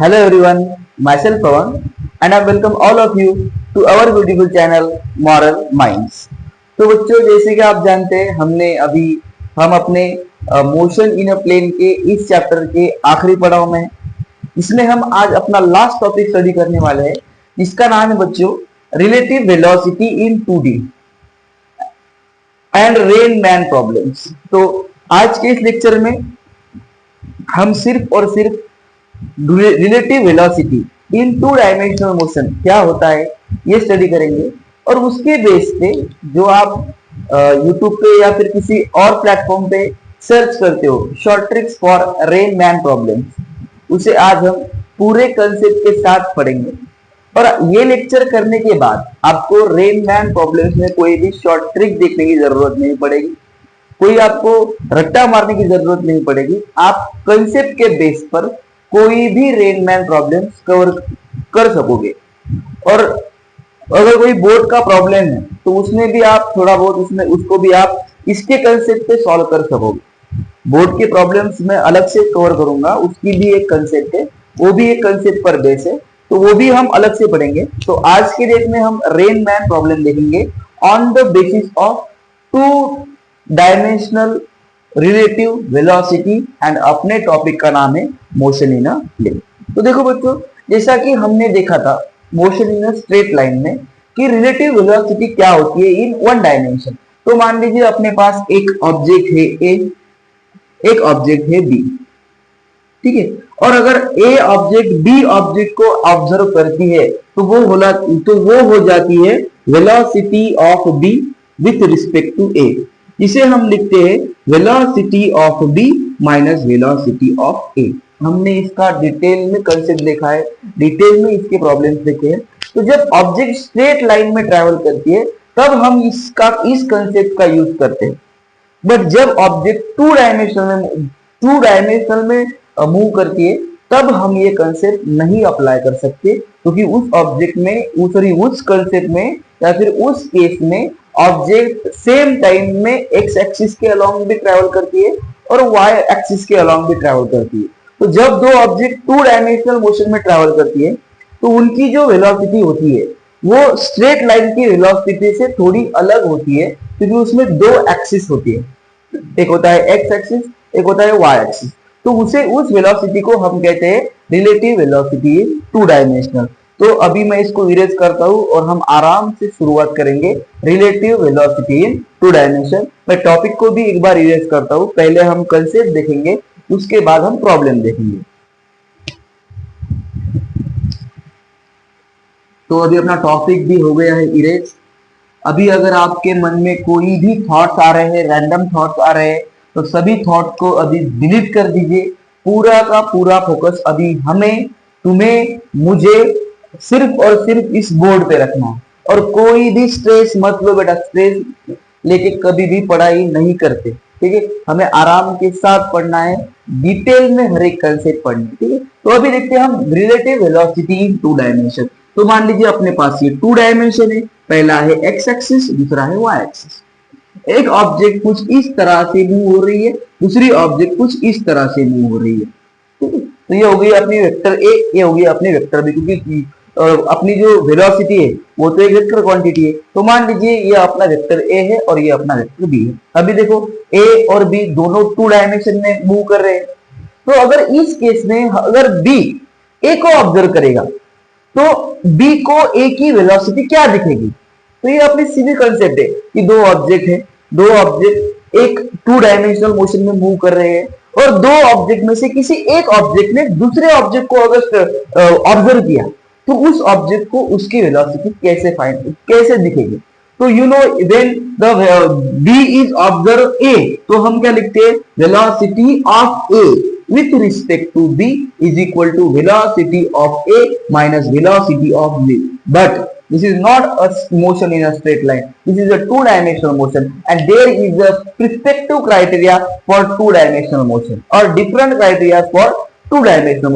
Hello everyone, myself Pawan and I welcome all of you to our beautiful channel Moral Minds। तो बच्चों जैसे कि आप जानते हैं हम अपने मोशन इन अ प्लेन के इस चैप्टर के आखिरी पड़ाव में हैं। इसमें हम आज अपना लास्ट टॉपिक स्टडी करने वाले हैं जिसका नाम है बच्चों relative velocity in 2D and rain man problems. तो आज के इस लेक्चर में हम सिर्फ और सिर्फ रिलेटिव वेलोसिटी इन 2 डायमेंशनल मोशन क्या होता है ये स्टडी करेंगे और उसके बेस पे जो आप YouTube पे या फिर किसी और प्लेटफॉर्म पे सर्च करते हो short tricks for rain man problems उसे आज हम पूरे कंसेप्ट के साथ पढ़ेंगे। और ये लेक्चर करने के बाद आपको रेन मैन प्रॉब्लम्स में कोई भी शॉर्ट ट्रिक देखने की जरूरत नहीं पड़ेगी, कोई आपको रट्टा मारने की जरूरत नहीं पड़ेगी। आप कंसेप्ट के बेस पर कोई भी रेन मैन प्रॉब्लम कवर कर सकोगे। और अगर कोई बोर्ड का प्रॉब्लम है तो उसमें भी आप थोड़ा बहुत उसको भी आप इसके कंसेप्ट पे सॉल्व कर सकोगे। बोर्ड के प्रॉब्लम्स में अलग से कवर करूंगा, उसकी भी एक कंसेप्ट है, वो भी एक कंसेप्ट पर बेस है, तो वो भी हम अलग से पढ़ेंगे। तो आज के डेट में हम रेन मैन प्रॉब्लम देखेंगे on the basis of 2 dimensional relative velocity and अपने टॉपिक का नाम है मोशन इन अ प्लेन। तो देखो बच्चों, जैसा कि हमने देखा था motion in a straight line में कि रिलेटिव वेलोसिटी क्या होती है इन 1 डायमेंशन। तो मान लीजिए अपने पास एक ऑब्जेक्ट है ए, एक ऑब्जेक्ट है बी, ठीक है। और अगर ए ऑब्जेक्ट बी ऑब्जेक्ट को ऑब्जर्व करती है तो वो हो जाती है velocity of B with respect to A, इसे हम लिखते हैं velocity of B minus velocity of A. हमने इसका डिटेल में कंसेप्ट देखा है, डिटेल में इसके प्रॉब्लम्स देखे हैं। तो जब ऑब्जेक्ट स्ट्रेट लाइन में ट्रैवल करती है तब हम इस कंसेप्ट का यूज करते हैं। बट जब ऑब्जेक्ट 2 डायमेंशनल में मूव करती है तब हम ये कंसेप्ट नहीं अप्लाई कर सकते, क्योंकि उस ऑब्जेक्ट में उस कंसेप्ट में या फिर उस केस में ऑब्जेक्ट सेम टाइम में एक्स एक्सिस के अलोंग भी ट्रैवल करती है और वाई एक्सिस के अलोंग भी ट्रैवल करती है। तो जब 2 ऑब्जेक्ट 2 डायमेंशनल मोशन में ट्रैवल करती है तो उनकी जो वेलोसिटी होती है वो स्ट्रेट लाइन की वेलोसिटी से थोड़ी अलग होती है, क्योंकि उसमें 2 एक्सिस होती है, एक होता है एक्स एक्सिस, एक होता है वाई एक्सिस। तो उस वेलोसिटी को हम कहते हैं रिलेटिव वेलोसिटी इन 2 डायमेंशनल। तो अभी मैं इसको इरेज करता हूं और हम आराम से शुरुआत करेंगे रिलेटिव वेलोसिटी इन 2 डायमेंशन। मैं टॉपिक को भी एक बार इरेज करता हूं, पहले हम कंसेप्ट देखेंगे, उसके बाद हम प्रॉब्लम देखेंगे। तो अभी अपना टॉपिक भी हो गया है इरेज। अभी अगर आपके मन में कोई भी थॉट्स आ रहे हैं, रैंडम थॉट्स आ रहे हैं, तो सभी थॉट को अभी डिलीट कर दीजिए। पूरा का पूरा फोकस अभी हमें, तुम्हें, मुझे सिर्फ और सिर्फ इस बोर्ड पे रखना है। और कोई भी स्ट्रेस मत लो बेटा, स्ट्रेस लेके कभी भी पढ़ाई नहीं करते, ठीक है। हमें आराम के साथ पढ़ना है, डिटेल में हर एक कंसेप्ट पढ़ना है, ठीक है। तो अभी देखते हैं हम रिलेटिव वेलोसिटी इन 2 डायमेंशन। तो मान लीजिए अपने पास ये 2 डायमेंशन है, पहला है एक्स एक्सिस, दूसरा है वाई एक्सिस। एक ऑब्जेक्ट कुछ इस तरह से मूव हो रही है, दूसरी ऑब्जेक्ट कुछ इस तरह से मूव हो रही है, ठीक है। तो ये हो गई अपनी वेक्टर ए, ये हो गई अपनी वेक्टर बी, क्योंकि अपनी जो वेलोसिटी है वो तो एक वेक्टर क्वांटिटी है। तो मान लीजिए ये अपना वेक्टर ए है और ये अपना वेक्टर बी है। अभी देखो ए और बी दोनों 2 डायमेंशन में मूव कर रहे हैं। तो अगर इस केस में अगर बी ए को ऑब्जर्व करेगा तो बी को ए की वेलोसिटी क्या दिखेगी? तो ये अपनी सीधी कंसेप्ट है कि 2 ऑब्जेक्ट है, 2 ऑब्जेक्ट एक 2 डायमेंशनल मोशन में मूव कर रहे हैं और 2 ऑब्जेक्ट में से किसी एक ऑब्जेक्ट ने दूसरे ऑब्जेक्ट को अगर ऑब्जर्व किया तो उस ऑब्जेक्ट को उसकी वेलोसिटी कैसे दिखेगी? तो you know when the B is observe A, तो हम क्या लिखते हैं? Velocity of A with respect to B is equal to velocity of A minus velocity of B. But this is not a motion in a straight line, this is a 2-dimensional motion and there is a perspective criteria for 2-dimensional motion और different criteria for 2-dimensional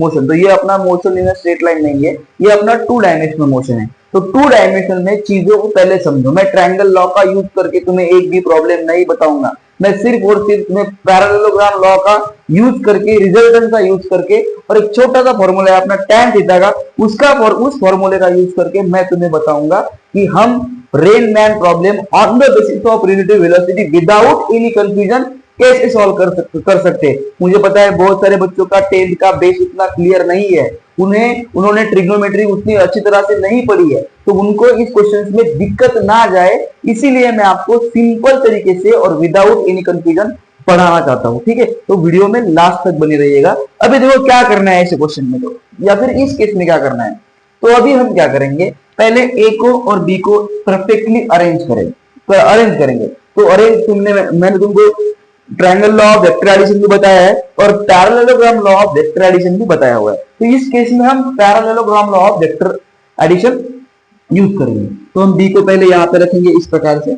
motion। तो ये अपना motion in a straight line नहीं है, ये अपना 2-dimensional motion है। तो 2 डायमेंशन में चीजों को पहले समझो। मैं ट्रायंगल लॉ का यूज करके तुम्हें एक भी प्रॉब्लम नहीं बताऊंगा, मैं सिर्फ और सिर्फ मैं पैरेललोग्राम लॉ का यूज करके, रिजल्टेंट का यूज करके और एक छोटा सा फॉर्मूला है अपना tan थीटा का, उस फॉर्मूले का यूज करके मैं तुम्हें बताऊंगा कि हम Rain Man problem on the basis of relative velocity without any confusion कैसे सॉल्व कर सकते हैं। मुझे पता है बहुत सारे बच्चों का 10th का बेस उतना क्लियर नहीं है, उन्होंने ट्रिग्नोमेट्री उतनी अच्छी तरह से नहीं पढ़ी है, तो उनको इस क्वेश्चन में दिक्कत ना जाए, इसीलिए मैं आपको सिंपल तरीके से और विदाउट एनी कंफ्यूजन पढ़ाना चाहता हूँ। ठीक है, तो वीडियो में लास्ट तक बने रहिएगा। अभी देखो क्या करना है ऐसे क्वेश्चन में, तो या फिर इस केस में क्या करना है। तो अभी हम क्या करेंगे, पहले ए को और बी को परफेक्टली अरेंज करेंगे। तो अरेंज मैंने तुमको triangle law of vector addition भी बताया है और parallelogram law of vector addition भी बताया हुआ है। तो इस केस में हम parallelogram law of vector addition use करेंगे। तो हम बी को पहले यहाँ पे रखेंगे इस प्रकार से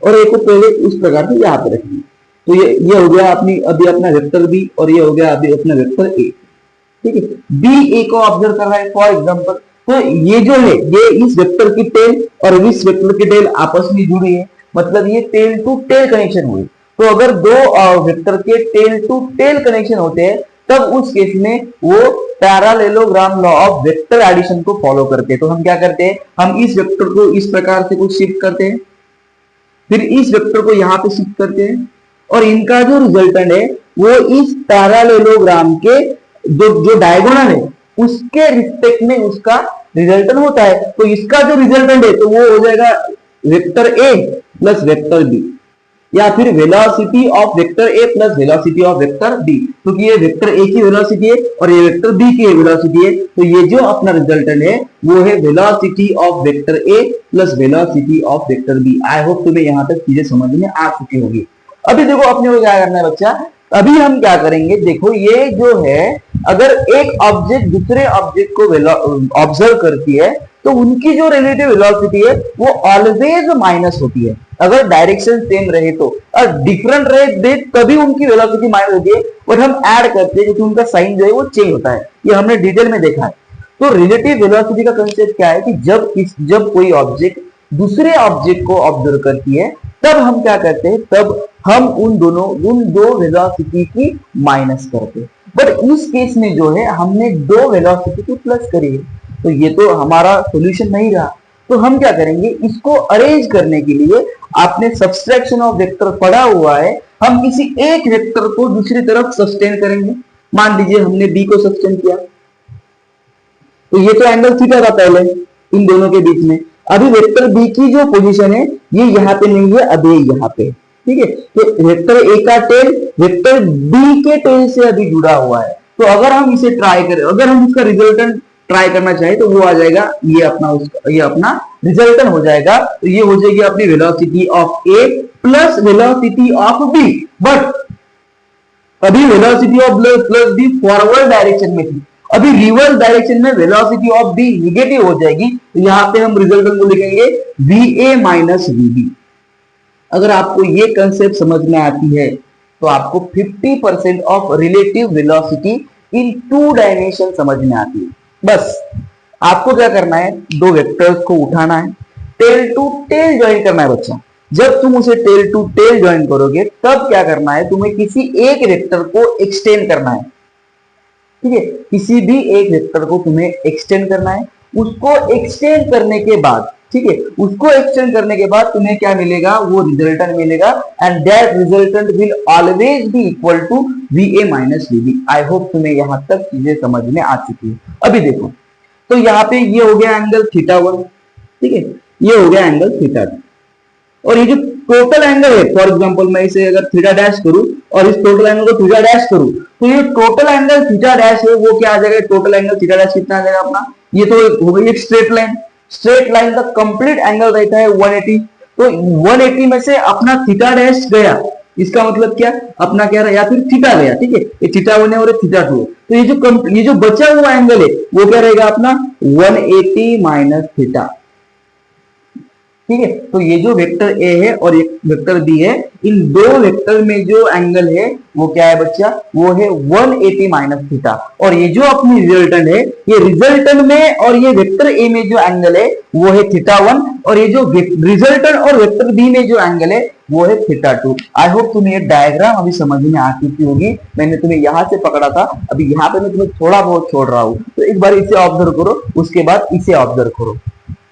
और ए को पहले इस प्रकार से यहाँ पे रखेंगे। तो ये हो गया अभी अपना वेक्टर बी और ये हो गया अभी अपना वेक्टर ए। ठीक है, बी ए को ऑब्जर्व कर रहा है फॉर एग्जाम्पल, तो ये जो है ये इस वेक्टर की टेल और इस वेक्टर की टेल आपस में जुड़ी है, मतलब ये टेल टू टेल कनेक्शन हुई। तो अगर दो वेक्टर के टेल टू टेल कनेक्शन होते हैं तब उस केस में वो parallelogram law of vector addition को फॉलो करते हैं। तो हम क्या करते हैं, हम इस वेक्टर को इस प्रकार से कुछ शिफ्ट करते हैं, फिर इस वेक्टर को यहाँ पे शिफ्ट करते हैं और इनका जो रिजल्टेंट है वो इस पैरेललोग्राम के जो डायगोनल है उसके रिस्पेक्ट में उसका रिजल्टेंट होता है। तो इसका जो रिजल्टेंट है तो वो हो जाएगा vector A plus vector B, या फिर velocity of vector A plus velocity of vector B, क्योंकि ये वेक्टर ए की वेलोसिटी है और ये वेक्टर बी की वेलोसिटी है। तो ये जो अपना रिजल्टेंट है वो है velocity of vector A plus velocity of vector B. I hope तुम्हें यहाँ तक चीजें समझ में आ चुकी होगी। अभी देखो अपने को क्या करना है बच्चा, अभी हम क्या करेंगे, देखो ये जो है अगर एक ऑब्जेक्ट दूसरे ऑब्जेक्ट को ऑब्जर्व करती है तो उनकी जो रिलेटिव वेलोसिटी है वो ऑलवेज माइनस होती है। अगर डायरेक्शन सेम रहे तो, और डिफरेंट रहे तभी उनकी वेलोसिटी माइनस होती है, और हम ऐड करते हैं क्योंकि उनका साइन जो है वो चेंज होता है। ये हमने डिटेल में देखा है। तो रिलेटिव वेलोसिटी का कंसेप्ट क्या है कि जब कोई ऑब्जेक्ट दूसरे ऑब्जेक्ट को ऑब्जर्व करती है तब हम क्या करते हैं, तब हम उन दो वेलोसिटी की माइनस करते हैं। बट इस केस में जो है हमने दो वेलोसिटी को प्लस करी है, तो ये तो हमारा सॉल्यूशन नहीं रहा। तो हम क्या करेंगे, इसको अरेंज करने के लिए आपने सब्सट्रैक्शन ऑफ वेक्टर पढ़ा हुआ है, हम किसी एक वेक्टर को दूसरी तरफ सस्टेन करेंगे। मान लीजिए हमने बी को सस्टेन किया, तो ये तो एंगल थीटा था पहले इन दोनों के बीच में। अभी वेक्टर बी की जो पोजीशन है ये यहाँ पे नहीं है, अभी यहाँ पे। ठीक है, तो वेक्टर ए का टेल वेक्टर बी के टेल से अभी जुड़ा हुआ है। तो अगर हम इसे ट्राई करें, अगर हम इसका रिजल्टेंट ट्राई करना चाहे तो वो आ जाएगा ये अपना रिजल्टेंट हो जाएगा। तो ये हो जाएगी अपनी velocity of A plus velocity of B. But अभी velocity of plus B forward direction में थी, अभी रिवर्स डायरेक्शन में वेलोसिटी ऑफ बी निगेटिव हो जाएगी। तो यहाँ पे हम रिजल्टेंट को लिखेंगे V A minus V B. अगर आपको ये कंसेप्ट समझ में आती है तो आपको 50% of relative velocity in 2 dimension समझ में आती है। बस आपको क्या करना है, दो वेक्टर्स को उठाना है, टेल टू टेल ज्वाइन करना है बच्चा। जब तुम उसे टेल टू टेल ज्वाइन करोगे तब क्या करना है, तुम्हें किसी एक वेक्टर को एक्सटेंड करना है। ठीक है, किसी भी एक वेक्टर को तुम्हें एक्सटेंड करना है। उसको एक्सटेंड करने के बाद, ठीक है, उसको एक्सटेंड करने के बाद तुम्हें क्या मिलेगा, वो रिजल्टेंट मिलेगा, and that resultant will always be equal to V A minus V B. I hope तुम्हें यहां तक चीजें समझ में आ चुकी है। अभी देखो, तो यहाँ पे ये हो गया एंगल θ1, ठीक है, ये हो गया एंगल θ2, और ये जो टोटल एंगल है, फॉर एग्जांपल मैं इसे अगर थीटा डैश करूं और इस टोटल एंगल को थीटा डैश करूं, तो ये टोटल एंगल थीटा डैश है वो क्या आ जाएगा, टोटल एंगल थीटा डैश कितना आ जाएगा अपना, ये तो हो गई एक स्ट्रेट लाइन। स्ट्रेट लाइन का कंप्लीट एंगल रहता है 180, तो 180 में से अपना थीटा डैश गया, इसका मतलब क्या, अपना क्या रहा, या फिर थीटा गया। ठीक है, ये θ1 है और θ2 है, तो ये जो बचा हुआ एंगल है वो क्या रहेगा अपना 180 माइनस थीटा। ठीक है, तो ये जो वेक्टर ए है और एक वेक्टर बी है, इन दो वेक्टर में जो एंगल है वो क्या है बच्चा, वो है 180 माइनस थीटा। और ये जो अपनी रिजल्टेंट है, ये रिजल्टेंट में और ये वेक्टर ए में जो एंगल है वो है θ1, और ये जो रिजल्टेंट और वेक्टर बी में जो एंगल है वो है थीटा टू। आई होप तुम्हें ये डायग्राम अभी समझ में आ चुकी होगी। मैंने तुम्हें यहां से पकड़ा था, अभी यहाँ पे मैं तुम्हें थोड़ा बहुत छोड़ रहा हूँ, तो एक बार इसे ऑब्जर्व करो, उसके बाद इसे ऑब्जर्व करो।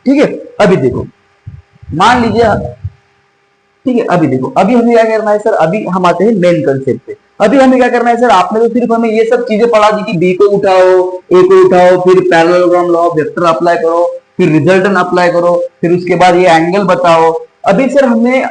ठीक है, अभी देखो, मान लीजिए, ठीक है, अभी देखो, अभी हमें क्या करना है सर, अभी हम आते हैं मेन कंसेप्ट पे। अभी हमें क्या करना है सर, आपने तो सिर्फ हमें ये सब चीजें पढ़ा दी कि बी को उठाओ, ए को उठाओ, फिर parallelogram law of vector apply करो, फिर रिजल्टेंट अप्लाई करो, फिर उसके बाद ये एंगल बताओ। अभी सर हमें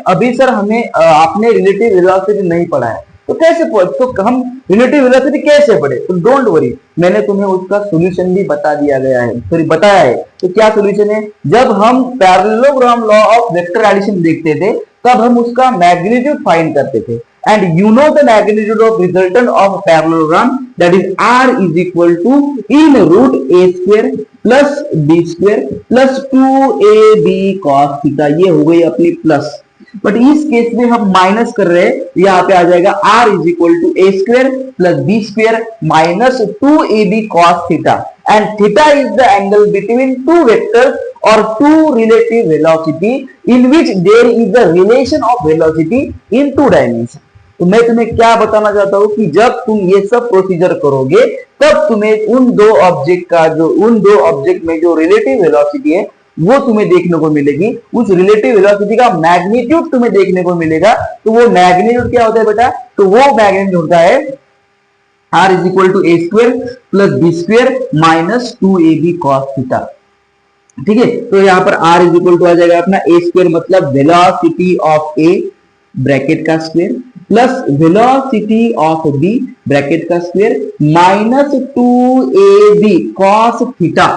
आपने रिलेटिव वेलोसिटी नहीं पढ़ा है, तो कैसे तो हम रिलेटिव वेलोसिटी कैसे पढ़े? तो डोंट वरी, मैंने तुम्हें उसका सॉल्यूशन भी बता दिया गया है, सॉरी बताया है। तो क्या सॉल्यूशन है? जब हम parallelogram law of vector addition देखते थे, तब हम उसका मैग्नीट्यूड फाइंड करते थे। And you know the magnitude of resultant of parallelogram, that is r is equal to in root a square plus b square plus 2ab cos theta. ये हो गई अपनी प्लस, बट इस केस में हम minus कर रहे हैं, यहाँ पे आ जाएगा r is equal to a square plus b square minus 2ab cos theta. And theta is the angle between two vectors or two relative velocity in which there is a relation of velocity in two dimension। तो मैं तुम्हें क्या बताना चाहता हूं कि जब तुम ये सब प्रोसीजर करोगे, तब तुम्हें उन दो ऑब्जेक्ट में जो रिलेटिव वेलोसिटी है वो तुम्हें देखने को मिलेगी, उस रिलेटिव वेलोसिटी का मैग्नीट्यूड तुम्हें देखने को मिलेगा। तो वो मैग्नीट्यूड क्या होता है बेटा? तो वो मैग्नीट्यूड होता है r is equal to a square plus b square minus 2ab cos theta. ठीक है, तो यहाँ पर r इज इक्वल टू आ जाएगा अपना a स्क्वायर, मतलब वेलोसिटी ऑफ a ब्रैकेट का square plus velocity of b bracket का square minus 2ab cos theta.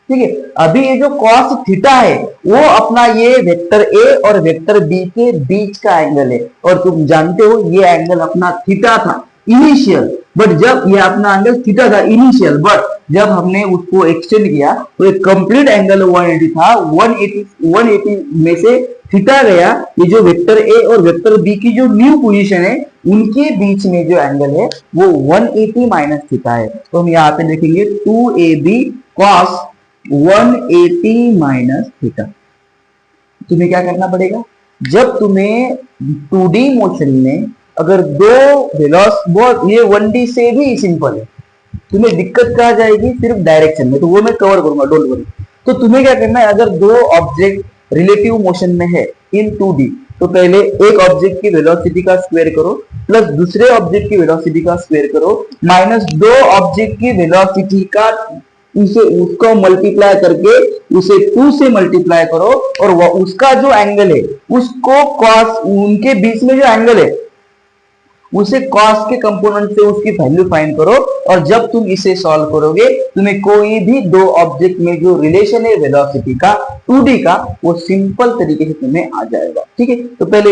ठीक है, अभी ये जो cos थीटा है वो अपना ये वेक्टर a और वेक्टर b के बीच का एंगल है, और तुम जानते हो ये एंगल अपना थीटा था इनिशियल, बट जब ये अपना एंगल थीटा था इनिशियल, बट जब हमने उसको एक्सटेंड किया तो एक कंप्लीट एंगल 180 था। 180 में से थीटा गया, ये जो वेक्टर ए और वेक्टर बी की जो न्यू पोजीशन है उनके बीच में जो एंगल है वो 180 माइनस थीटा है। तो हम यहाँ पे देखेंगे 2ab cos 180 माइनस थीटा। तुम्हें क्या करना पड़ेगा, जब तुम्हें 2D मोशन में अगर दो ये 1D से भी सिंपल है, तुम्हें दिक्कत क्या जाएगी सिर्फ डायरेक्शन में, तो वो मैं कवर करूंगा, डोंट वरी। तो तुम्हें क्या करना है, अगर दो ऑब्जेक्ट रिलेटिव मोशन में है इन 2D, तो पहले एक ऑब्जेक्ट की वेलोसिटी का स्क्वायर करो प्लस दूसरे ऑब्जेक्ट की वेलोसिटी का स्क्वायर करो माइनस दो ऑब्जेक्ट की वेलोसिटी का उसको मल्टीप्लाई करके उसे 2 से मल्टीप्लाई करो, और उसका जो एंगल है उसको cos, उनके बीच में जो एंगल है उसे cos के कंपोनेंट से उसकी वैल्यू फाइंड करो। और जब तुम इसे सॉल्व करोगे तुम्हें कोई भी दो ऑब्जेक्ट में जो रिलेशन है वेलोसिटी का 2D का, वो सिंपल तरीके से तुम्हें आ जाएगा। ठीक है, तो पहले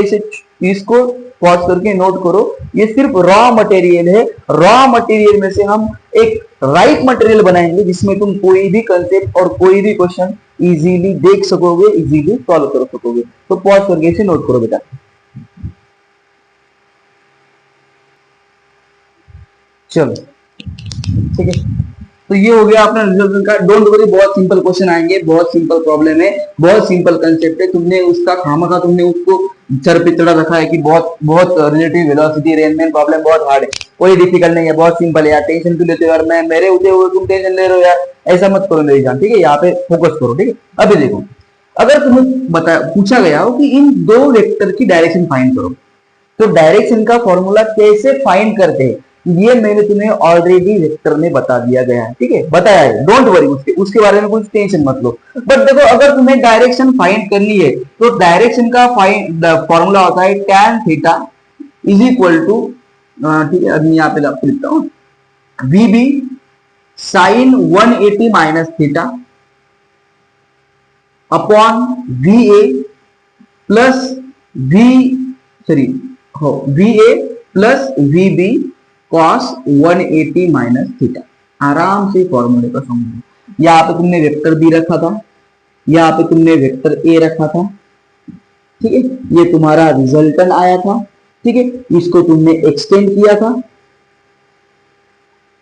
इसको पॉज करके नोट करो, ये सिर्फ रॉ मटेरियल है। रॉ मटेरियल में से हम एक राइट मटेरियल बनाएंगे जिसमें तुम कोई भी कंसेप्ट और कोई भी क्वेश्चन इजीली देख सकोगे, इजीली सॉल्व कर सकोगे। तो पॉज करके इसे नोट करो बेटा। चलो ठीक है, तो ये हो गया अपना रिजल्ट का। डोंट वरी, बहुत सिंपल क्वेश्चन आएंगे, बहुत सिंपल प्रॉब्लम है, बहुत सिंपल कंसेप्ट है। तुमने उसका खामखा तुमने उसको सर पे चढ़ा रखा है कि बहुत रिलेटिव वेलोसिटी अरेंजमेंट प्रॉब्लम बहुत हार्ड है। कोई डिफिकल्ट नहीं है, बहुत सिंपल है यार। टेंशन क्यों लेते हो यार, मैं मेरे होते हुए तुम टेंशन ले रहे हो यार, ऐसा मत करो मेरी जान। ठीक है, यहाँ पे फोकस करो। ठीक है, अभी देखो, अगर तुम्हें पूछा गया हो कि इन दो वेक्टर की डायरेक्शन फाइंड करो, तो डायरेक्शन का फॉर्मूला कैसे फाइंड करते हैं ये मैंने तुम्हें ऑलरेडी वेक्टर में बता दिया गया है। ठीक है, बताया है, डोंट वरी, उसके बारे में कुछ टेंशन मत लो। बट देखो, अगर तुम्हें डायरेक्शन फाइंड करनी है तो डायरेक्शन का फॉर्मूला होता है tan theta is equal to, ठीक है, अब यहाँ पे लिखता हूं, VB sine 180 minus theta upon VA plus VA plus VB cos 180 minus theta. आराम से फॉर्मूले को समझो। यहाँ पे तुमने वेक्टर बी रखा था, यहाँ पे तुमने वेक्टर ए रखा था। ठीक है, ये तुम्हारा रिजल्टेंट आया था। ठीक है, इसको तुमने एक्सटेंड किया था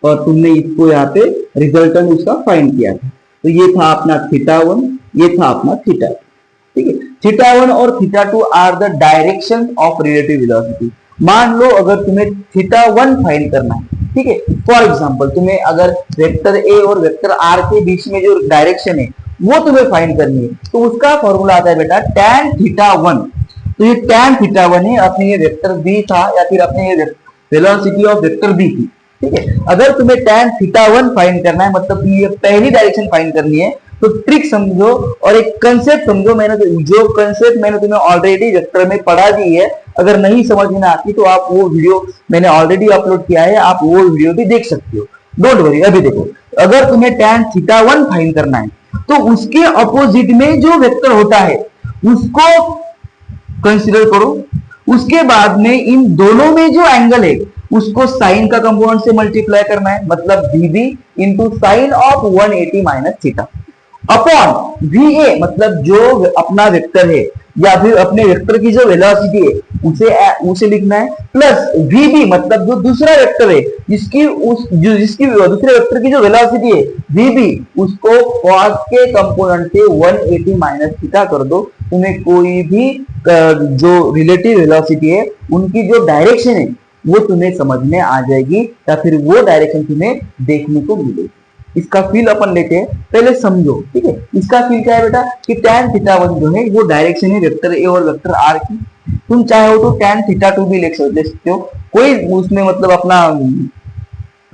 और तुमने इसको यहाँ पे रिजल्टेंट उसका फाइंड किया था। तो ये था अपना थीटा 1, ये था अपना थीटा। ठीक है, थीटा 1 और theta 2 are the direction of relative velocity. मान लो अगर तुम्हें थीटा 1 फाइंड करना है, ठीक है, फॉर एग्जांपल तुम्हें अगर वेक्टर ए और वेक्टर आर के बीच में जो डायरेक्शन है वो तुम्हें फाइंड करनी है, तो उसका फॉर्मूला आता है बेटा tan थीटा 1। तो ये tan थीटा 1 है, अपने ये वेक्टर बी था या फिर अपने ये वेलोसिटी ऑफ वेक्टर बी थी, ठीक है। अगर तुम्हें tan थीटा 1 फाइंड करना है, मतलब ये पहली डायरेक्शन फाइंड करनी है, तो ट्रिक समझो और एक कंसेप्ट समझो। मैंने जो कंसेप्ट मैंने तुम्हें ऑलरेडी वेक्टर में पढ़ा दी है, अगर नहीं समझ में आती तो आप वो वीडियो मैंने ऑलरेडी अपलोड किया है, आप वो वीडियो भी देख सकते हो, डोंट वरी। अभी देखो, अगर तुम्हें tan थीटा 1 फाइंड करना है तो उसके अपोजिट में जो वेक्टर होता है उसको कंसीडर करो। उसके बाद में इन दोनों में जो एंगल है उसको साइन का कंपोनेंट से मल्टीप्लाई करना है, मतलब VB into sine of 180 minus theta upon VA, मतलब जो अपना वेक्टर है या फिर अपने वेक्टर की जो वेलोसिटी है उसे लिखना है, प्लस VB मतलब जो दूसरा वेक्टर है जिसकी दूसरे वेक्टर की जो वेलोसिटी है VB, उसको cos के कंपोनेंट से 180 माइनस थीटा कर दो। तुम्हें कोई भी जो रिलेटिव वेलोसिटी है उनकी जो डायरेक्शन है वो तुम्हें समझ में आ जाएगी या फिर वो डायरेक्शन तुम्हें देखने को मिलेगी। इसका फील अपन लेते हैं, पहले समझो, ठीक है। इसका फील क्या है बेटा कि tan थीटा 1 जो है वो डायरेक्शन है वेक्टर ए और वेक्टर आर की। तुम चाहे तो tan थीटा 2 भी लिख सकते हो, कोई उसमें मतलब अपना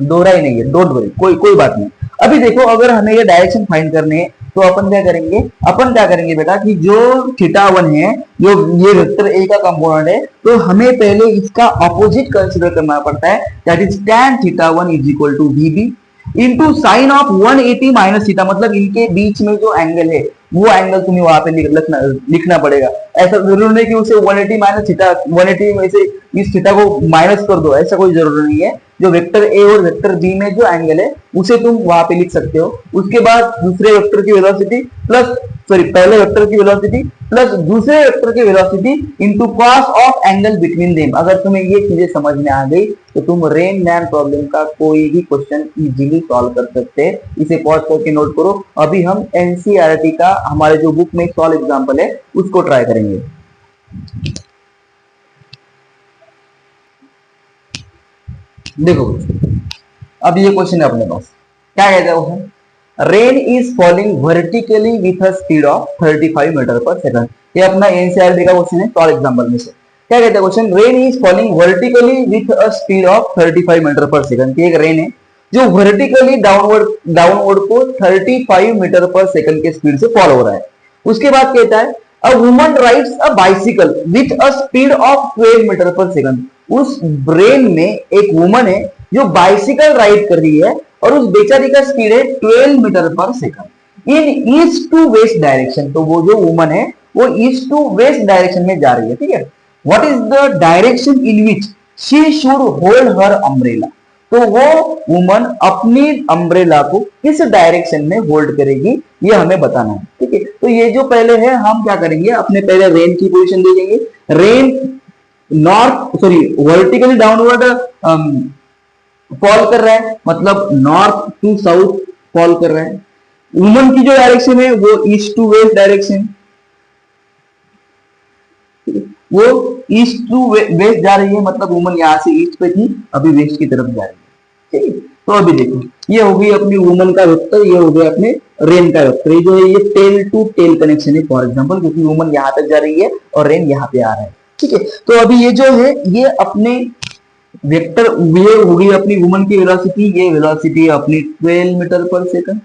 दोहरा ही नहीं है, डोंट वरी, कोई बात नहीं। अभी देखो, अगर हमें ये डायरेक्शन फाइंड करने है तो अपन क्या करेंगे बेटा कि जो थीटा 1 है, जो ये वेक्टर ए का कंपोनेंट है, तो हमें पहले इसका अपोजिट कंसीडर करना पड़ता है, that is tan theta 1 is equal to VB into sine of 180 minus theta, मतलब इनके बीच में जो एंगल है वो एंगल तुम्हें वहां पे लिखना पड़ेगा। ऐसा जरूरी नहीं कि उसे 180 माइनस थीटा 180 में से इस थीटा को माइनस कर दो, ऐसा कोई जरूरी नहीं है। जो वेक्टर ए और वेक्टर बी में जो एंगल है उसे तुम वहां पे लिख सकते हो। उसके बाद दूसरे वेक्टर की वेलोसिटी प्लस पहले वेक्टर की वेलोसिटी प्लस दूसरे वेक्टर की velocity into cos of angle between them. अगर तुम्हें ये चीजें समझ में आ गई तो तुम रेन मैन प्रॉब्लम का कोई भी क्वेश्चन इजीली सॉल्व कर सकते हैं। इसे पॉज करके नोट करो। अभी हम एनसीईआरटी का हमारे जो बुक में सॉल्व एग्जांपल है उसको ट्राई करेंगे। देखो अब ये क्वेश्चन है अपने पास, क्या कहता है उसमें, rain is falling vertically with a speed of 35 metre per second. ये अपना एनसीईआरटी का क्वेश्चन है सॉल्व एग्जांपल में से। क्या कहता है question, rain is falling vertically with a speed of 35 metre per second. एक रेन है जो वर्टिकली डाउनवर्ड को 35 मीटर पर सेकंड के स्पीड से फॉल हो रहा है। उसके बाद कहता है a woman rides a bicycle with a speed of 12 metre per second. उस रेन में एक वुमन है जो बाइसिकल राइड कर रही है और उस बेचारी का स्पीड है 12 metre per second in east to west direction. तो वो जो वुमन है वो ईस्ट टू वेस्ट डायरेक्शन में जा रही है, ठीक है। What is the direction in which she should hold her umbrella. तो वो वुमन अपनी अम्ब्रेला को किस डायरेक्शन में होल्ड करेगी ये हमें बताना है, ठीक है। तो ये जो पहले है हम क्या करेंगे, अपने पहले रेन की पोजीशन देखेंगे। रेन वर्टिकली डाउनवर्ड फॉल कर रहा है, मतलब नॉर्थ टू साउथ फॉल कर रहा है। वुमन की जो डायरेक्शन है वो ईस्ट टू वेस्ट डायरेक्शन, वो ईस्ट टू वेस्ट जा रही है, मतलब वुमन यहां से ईस्ट पे थी अभी वेस्ट की तरफ जा रही है, ठीक है। तो अभी देखो ये हो गई अपनी वुमन का वेक्टर, ये हो गया अपने रेन का वेक्टर। ये जो है ये टेल टू टेल कनेक्शन है फॉर एग्जांपल, क्योंकि वुमन यहां तक जा रही है और रेन यहां पे आ रहा है, ठीक है। तो अभी ये जो है ये अपने वेक्टर, ये हो गई अपनी वुमन की वेलोसिटी, ये वेलोसिटी है अपनी 12 मीटर पर सेकंड,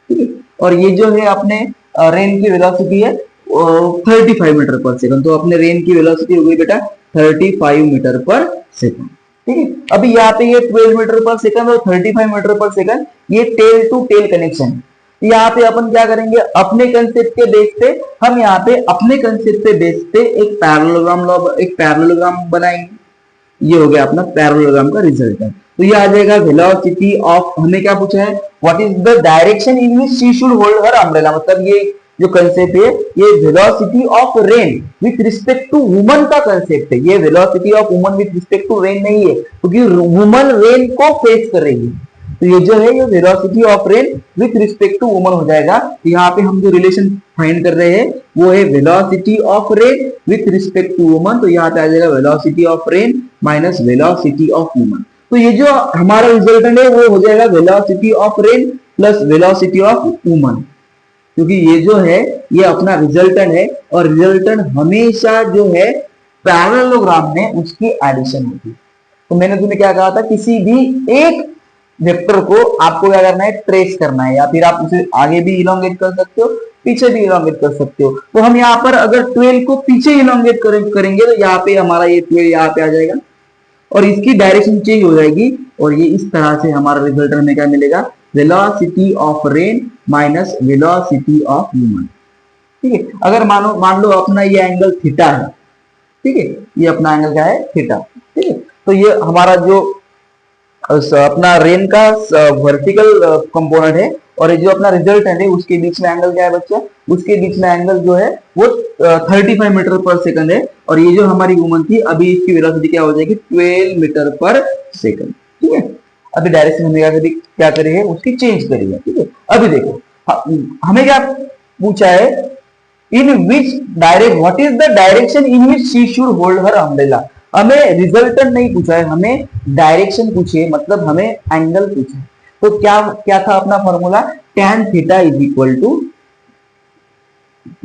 ठीक है। और ये जो है अपने रेन की वेलोसिटी है 35 मीटर पर सेकंड। तो अपने रेन की वेलोसिटी हो गई बेटा 35 मीटर पर सेकंड, ठीक है। अभी यहाँ पे ये 12 मीटर पर सेकंड और 35 मीटर पर सेकंड, ये टेल टू टेल कनेक्शन है। यहाँ पे अपन क्या करेंगे, अपने कंसेप्ट के बेस पे हम यहाँ पे अपने कंसेप्ट पे बेस पे एक पैरेललोग्राम बनाएंगे। ये हो गया अपना पैरेललोग्राम का रिजल्ट है। तो ये आ जाएगा वेलोसिटी ऑफ, हमें क्या पूछा है, what is the direction in which she should hold her umbrella. मतलब ये जो कंसेप्ट है ये velocity of rain with respect to woman का कंसेप्ट है। ये velocity of woman with respect to rain नहीं है, क्योंकि वुमन रेन को फेस कर रही है। तो ये जो है ये velocity of rain with respect to woman हो जाएगा। तो यहाँ पे हम जो रिलेशन फाइंड कर रहे हैं वो है velocity of rain with respect to woman. तो यहाँ पे आ जाएगा velocity of rain minus velocity of woman. तो ये जो हमारा रिजल्टेंट है वो हो जाएगा velocity of rain plus velocity of woman, क्योंकि ये जो है ये अपना रिजल्टेंट है और रिजल्टेंट हमेशा जो है पैरेललोग्राम में उसकी एडिशन होती है। तो मैंने तुम्हें क्या कहा था, किसी भी एक वेक्टर को आपको क्या करना है, ट्रेस करना है, या फिर आप उसे आगे भी इलोंगेट कर सकते हो, पीछे भी इलोंगेट कर सकते हो। तो हम यहाँ पर अगर 12 को पीछे इलोंगेट करेंगे तो यहाँ पे हमारा ये 12 यहाँ पे आ जाएगा और इसकी डायरेक्शन चेंज हो जाएगी और ये इस तरह से हमारा रिजल्ट हमें क्या मिलेगा, velocity of rain minus velocity of woman. ठीक है, अगर मान लो अपना ये एंगल थीटा है, ठीक है, ये अपना एंगल क्या है, थीटा। ठीक है, तो ये हमारा जो अपना रेन का वर्टिकल कंपोनेंट है और ये जो अपना रिजल्टेंट है उसके बीच में एंगल क्या है बच्चा, उसके बीच में एंगल जो है वो 35 मीटर पर सेकंड है और ये जो हमारी वुमन थी अभी इसकी वेलोसिटी क्या हो जाएगी, 12 मीटर पर सेकंड। ठीक है, अभी डायरेक्शन हमें क्या करी है, उसकी चेंज करी है। ठीक है, अभी देखो हमें क्या पूछा है, in which direct what is the direction in which she should hold her umbrella. हमें रिजल्टेंट नहीं पूछा है, हमें डायरेक्शन पूछी है, मतलब हमें एंगल पूछा है। तो क्या क्या था अपना formula, tan theta is equal to,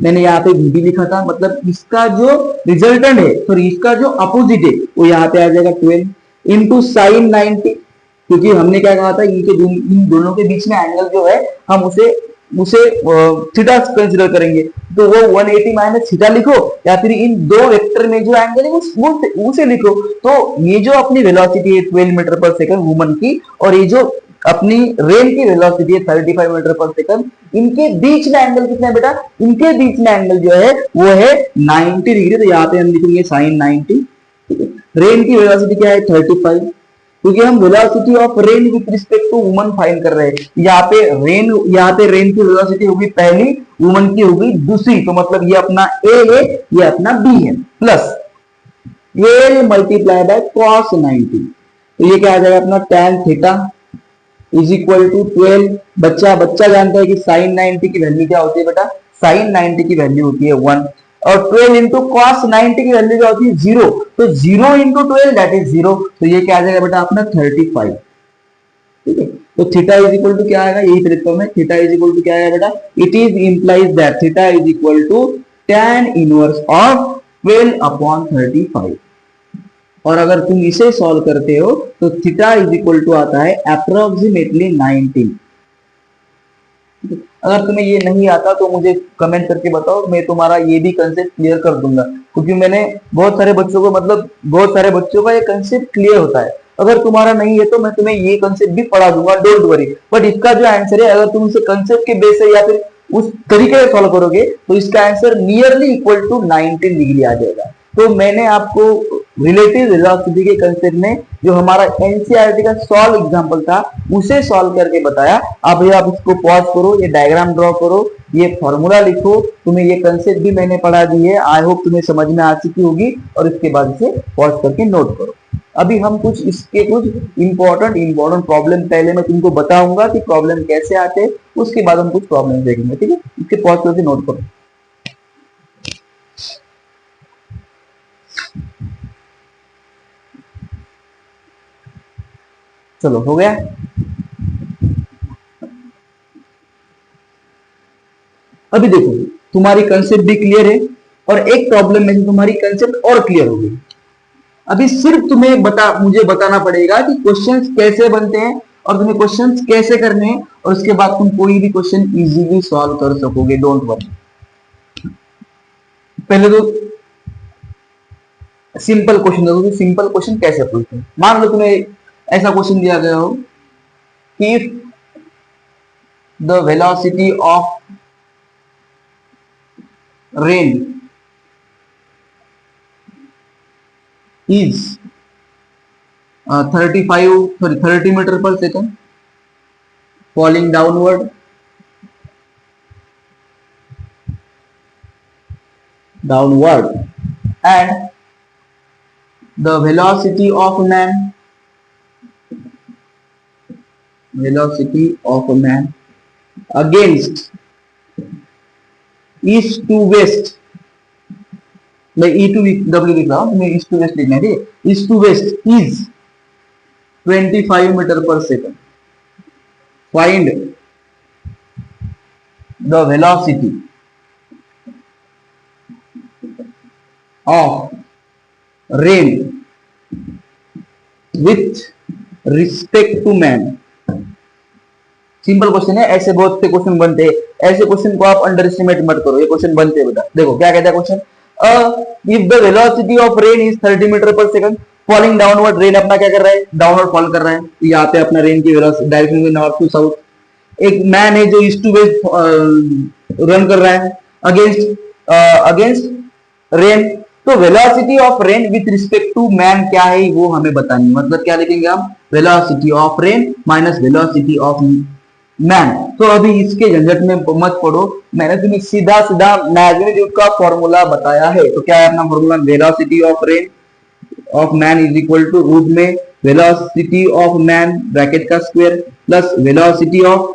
मैंने यहाँ पे भी लिखा था, मतलब इसका जो रिजल्टेंट है सॉरी इसका जो अपोजिट है वो यहाँ पे आ जाएगा 12 इंटू साइन 90, क्योंकि हमने क्या कहा था इन दोनों के बीच में एंगल जो है हम उसे थीटा कंसीडर करेंगे, तो वो 180 माइनस थीटा लिखो या फिर इन दो वेक्टर में जो एंगल है उसे लिखो। तो ये जो अपनी वेलोसिटी है 12 मीटर पर सेकंड वुमन की और ये जो अपनी रेन की वेलोसिटी है 35 मीटर पर सेकंड, इनके बीच में एंगल कितना है बेटा, इनके बीच में एंगल जो है वो है 90 डिग्री। तो यहाँ पे हम लिखेंगे साइन 90। रेन की वेलोसिटी क्या है 35, क्योंकि हम velocity of rain with respect to woman find कर रहे हैं। यहाँ पे रेन की वेलोसिटी होगी पहली, वुमन की होगी दूसरी, तो मतलब ये अपना ए है ये अपना बी है, प्लस ये मल्टीप्लाई बाय cos 90। तो ये क्या आ जाएगा अपना tan theta is equal to 12। बच्चा जानता है कि साइन 90 की वैल्यू क्या होती है बेटा, साइन 90 की वैल्यू होती है 1 और 12 इंटू कॉस 90 की वैल्यू क्या होती है 0, तो 0 इंटू 12 दैट इज 0। तो ये क्या आ जाएगा बेटा अपना 35। ठीक है, तो थीटा इज इक्वल टू क्या आएगा, यही तरीका में थीटा इज इक्वल टू क्या आएगा बेटा, it is implies that theta is equal to tan inverse of 12 upon 35। और अगर तुम इसे सॉल्व करते हो तो थीटा इज इक्वल टू आता है अप्रोक्सीमेटली 19। अगर तुम्हें ये नहीं आता तो मुझे कमेंट करके बताओ, मैं तुम्हारा ये भी कंसेप्ट क्लियर कर दूंगा, क्योंकि मैंने बहुत सारे बच्चों का ये कंसेप्ट क्लियर होता है। अगर तुम्हारा नहीं है तो मैं तुम्हें ये कंसेप्ट भी पढ़ा दूंगा, डोंट वरी। बट इसका जो आंसर है अगर तुम इसे कंसेप्ट के बेस से या फिर उस तरीके से सॉल्व करोगे तो इसका answer nearly equal to 19 degree आ जाएगा। तो मैंने आपको रिलेटिव वेलोसिटी के कंसेप्ट में जो हमारा एनसीईआरटी का सॉल्व एग्जांपल था उसे सॉल्व करके बताया। अब आप इसको पॉज करो, ये डायग्राम ड्रॉ करो, ये फॉर्मूला लिखो, तुम्हें ये कंसेप्ट भी मैंने पढ़ा दी है, आई होप तुम्हें समझ में आ चुकी होगी, और इसके बाद इसे पॉज करके नोट करो। अभी हम कुछ इंपॉर्टेंट प्रॉब्लम पहले मैं तुमको बताऊंगा कि प्रॉब्लम कैसे आते हैं, उसके बाद हम कुछ प्रॉब्लम देखेंगे। ठीक है, इसके पॉज करके नोट करो। चलो हो गया। अभी देखो तुम्हारी कंसेप्ट भी क्लियर है और एक प्रॉब्लम में तुम्हारी कंसेप्ट और क्लियर हो गई। अभी सिर्फ तुम्हें मुझे बताना पड़ेगा कि क्वेश्चंस कैसे बनते हैं और तुम्हें क्वेश्चंस कैसे करने हैं, और उसके बाद तुम कोई भी क्वेश्चन इजीली सॉल्व कर सकोगे, डोंट वरी। पहले तो सिंपल क्वेश्चन देखो कि सिंपल क्वेश्चन कैसे पूछते हैं। मान लो तुम्हें ऐसा क्वेश्चन दिया गया हो कि if the velocity of rain is 30 meter per second falling downward and the velocity of man velocity of man against east to west, मैं ई टू डब्ल्यू लिख रहा हूं, मैं ईस्ट टू वेस्ट लिखना है, ठीक है। East to west is 25 metre per second. Find the velocity of rain with respect to man. Simple question है, ऐसे बहुत से क्वेश्चन बनते हैं, ऐसे क्वेश्चन को आप अंडर एस्टिमेट मत करो, ये क्वेश्चन बनते हैं बेटा। देखो क्या कहता है question, if the velocity of rain is 30 metre per second, falling downward, rain अपना क्या कर रहा है, डाउनवर्ड फॉल कर रहा है, यहाँ पे अपना रेन की वेलोसिटी डायरेक्शन में नॉर्थ टू साउथ। एक मैन है जो ईस्ट टू वेस्ट रन कर रहा है अगेंस्ट रेन, तो velocity of rain with respect to man क्या है वो हमें बतानी है। मतलब क्या लिखेंगे हम, velocity of rain minus velocity of man. तो अभी इसके झंझट में मत पड़ो, मैंने तुम्हें सीधा सीधा मैग्नीट्यूड का फॉर्मूला बताया है। तो क्या है अपना formula, velocity of rain of man is equal to root में वेलोसिटी ऑफ मैन ब्रैकेट का square plus velocity of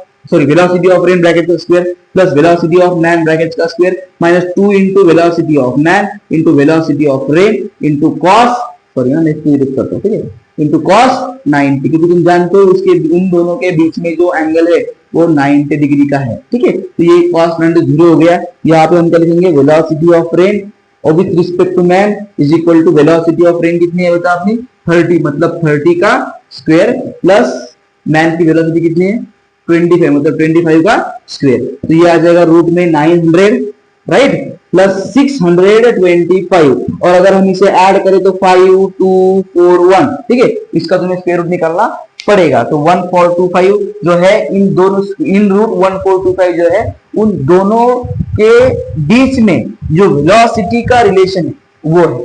rain bracket का square plus velocity of man bracket का square minus 2 into velocity of man into velocity of rain into cos, sorry मैं इसको लिख करता हूं, ठीक है, इंटू कॉस 90, क्योंकि तुम जानते हो उसके इन दोनों के बीच में जो एंगल है वो 90 डिग्री का है, ठीक है। तो ये कॉस 90 0 हो गया। यहाँ पे हम क्या लिखेंगे, वेलोसिटी ऑफ रेन और with respect to man is equal to velocity of rain कितनी है बता आपने, 30, मतलब 30 का स्क्वायर प्लस मैन की वेलोसिटी कितनी है 25, मतलब 25 का स्क्वायर। तो ये आ जाएगा रूट में 900 राइट प्लस 625, और अगर हम इसे ऐड करें तो 5241, ठीक है, इसका तुम्हें स्क्वायर रूट निकालना पड़ेगा। तो 1425 जो है इन दोनों, इन रूट 1425 जो है उन दोनों के बीच में जो वेलोसिटी का रिलेशन है वो है,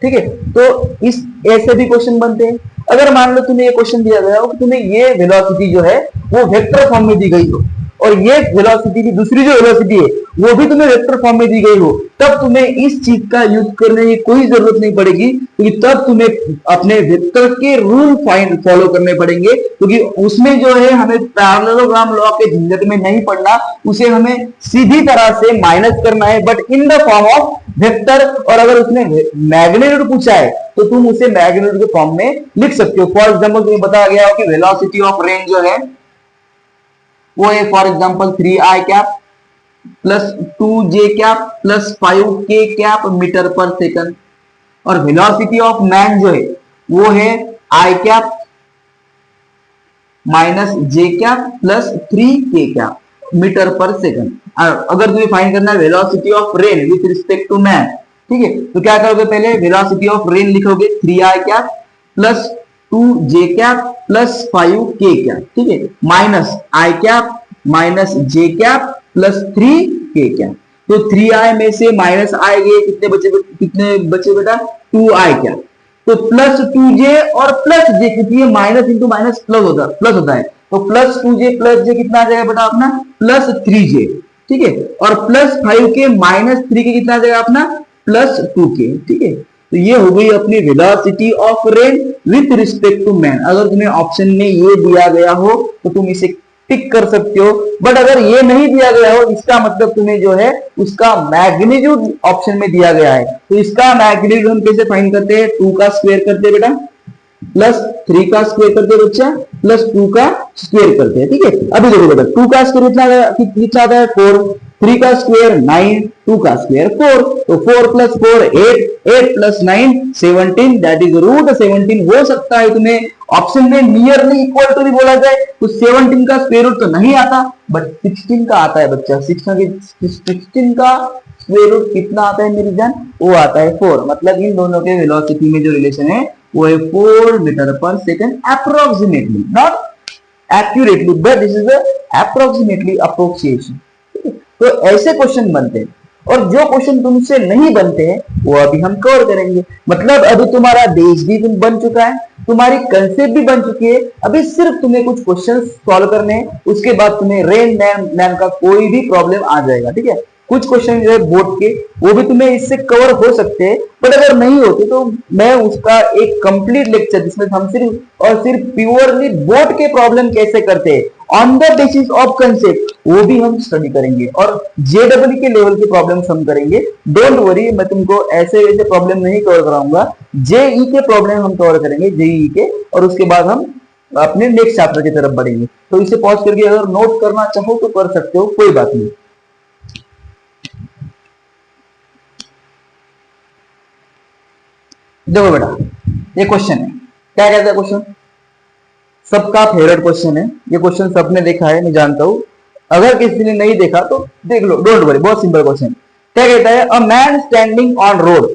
ठीक है। तो इस ऐसे भी क्वेश्चन बनते हैं। अगर मान लो तुम्हें ये क्वेश्चन दिया गया हो कि तुम्हें ये वेलोसिटी जो है वो वेक्टर फॉर्म में दी गई हो, और ये वेलोसिटी की दूसरी जो वेलोसिटी है वो भी तुम्हें वेक्टर फॉर्म में दी गई हो, तब तुम्हें इस चीज का यूज करने की कोई जरूरत नहीं पड़ेगी, क्योंकि तब तुम्हें अपने वेक्टर के रूल फॉलो करने पड़ेंगे, क्योंकि उसमें जो है हमें पैरेललोग्राम लॉ के झंझट में नहीं पड़ना, उसे हमें सीधी तरह से माइनस करना है, but in the form of vector. और अगर उसने मैग्नीट्यूड पूछा है तो तुम उसे मैग्नीट्यूड के फॉर्म में लिख सकते हो। फॉर एग्जाम्पल तुम्हें बताया गया हो कि वेलोसिटी ऑफ रेन जो है वो है for example 3i cap plus 2j cap plus 5k cap metre per second, और वेलोसिटी ऑफ मैन जो है वो है i cap minus j cap plus 3k cap metre per second. अगर तुम्हें फाइंड करना है velocity of rain with respect to man, ठीक है, तो क्या करोगे, पहले वेलोसिटी ऑफ रेन लिखोगे 3i cap plus 2j cap plus 5k cap, ठीक है, minus i cap minus j cap plus 3k cap. तो 3i में से माइनस i गए, कितने बचे बेटा 2i कैप, तो प्लस 2j और प्लस j, क्योंकि ये माइनस इंटू माइनस प्लस होता है, तो प्लस 2j प्लस j कितना आ जाएगा बेटा अपना प्लस 3j, ठीक है, और प्लस 5k माइनस 3k कितना आ जाएगा अपना प्लस 2k, ठीक है। तो ये हो गई अपनी velocity of rain with respect to man. अगर तुम्हें ऑप्शन में ये दिया गया हो तो तुम इसे टिक कर सकते हो, बट अगर ये नहीं दिया गया हो इसका मतलब तुम्हें जो है उसका मैग्नीट्यूड ऑप्शन में दिया गया है। तो इसका मैग्नीट्यूड हम कैसे फाइंड करते हैं, 2 का स्क्वायर करते हैं बेटा प्लस 3 का स्क्वायर करते हैं बच्चा प्लस 2 का स्क्वायर करते हैं, ठीक है। अभी देखो बेटा 2 का स्क्वायर कितना आता है 4, 3 का स्क्वायर 9, 2 का स्क्वायर 4, तो 4 plus 4 8, 8 plus 9 17, that is root 17। हो सकता है तुम्हें ऑप्शन में नियरली इक्वल टू भी बोला जाए तो 17 का स्क्वायर रूट तो नहीं आता, बट 16 का आता है बच्चा। 16 का स्क्वायर रूट कितना आता है मेरी जान, वो आता है 4। मतलब इन दोनों के वेलोसिटी में जो रिलेशन है वो है 4 metre per second approximately, not accurately, but this is approximately approximation. तो ऐसे क्वेश्चन बनते हैं, और जो क्वेश्चन तुमसे नहीं बनते हैं वो अभी हम कवर करेंगे। मतलब अभी तुम्हारा बेस भी बन चुका है, तुम्हारी कंसेप्ट भी बन चुकी है, अभी सिर्फ तुम्हें कुछ क्वेश्चन सॉल्व करने हैं, उसके बाद तुम्हें रेन मैन का कोई भी प्रॉब्लम आ जाएगा, ठीक है। कुछ क्वेश्चन जो है बोर्ड के वो भी तुम्हें इससे कवर हो सकते हैं, बट अगर नहीं होते तो मैं उसका एक कंप्लीट लेक्चर जिसमें हम सिर्फ और सिर्फ प्योरली बोर्ड के प्रॉब्लम कैसे करते हैं on the basis of concept वो भी हम स्टडी करेंगे, और जेडब्ल्यू के लेवल के प्रॉब्लम्स हम करेंगे। डोंट वरी, मैं तुमको ऐसे ऐसे प्रॉब्लम नहीं कवर कराऊंगा, जेई के प्रॉब्लम हम कवर करेंगे, जेई के, और उसके बाद हम अपने नेक्स्ट चैप्टर की तरफ बढ़ेंगे। तो इसे पॉज करके अगर नोट करना चाहो तो कर सकते हो, कोई बात नहीं। देखो बेटा, ये क्वेश्चन है, क्या कहता है क्वेश्चन, सबका फेवरेट क्वेश्चन है ये क्वेश्चन, सबने देखा है मैं जानता हूं, अगर किसी ने नहीं देखा तो देख लो, डोंट वरी, बहुत सिंपल क्वेश्चन। क्या कहता है, a man standing on road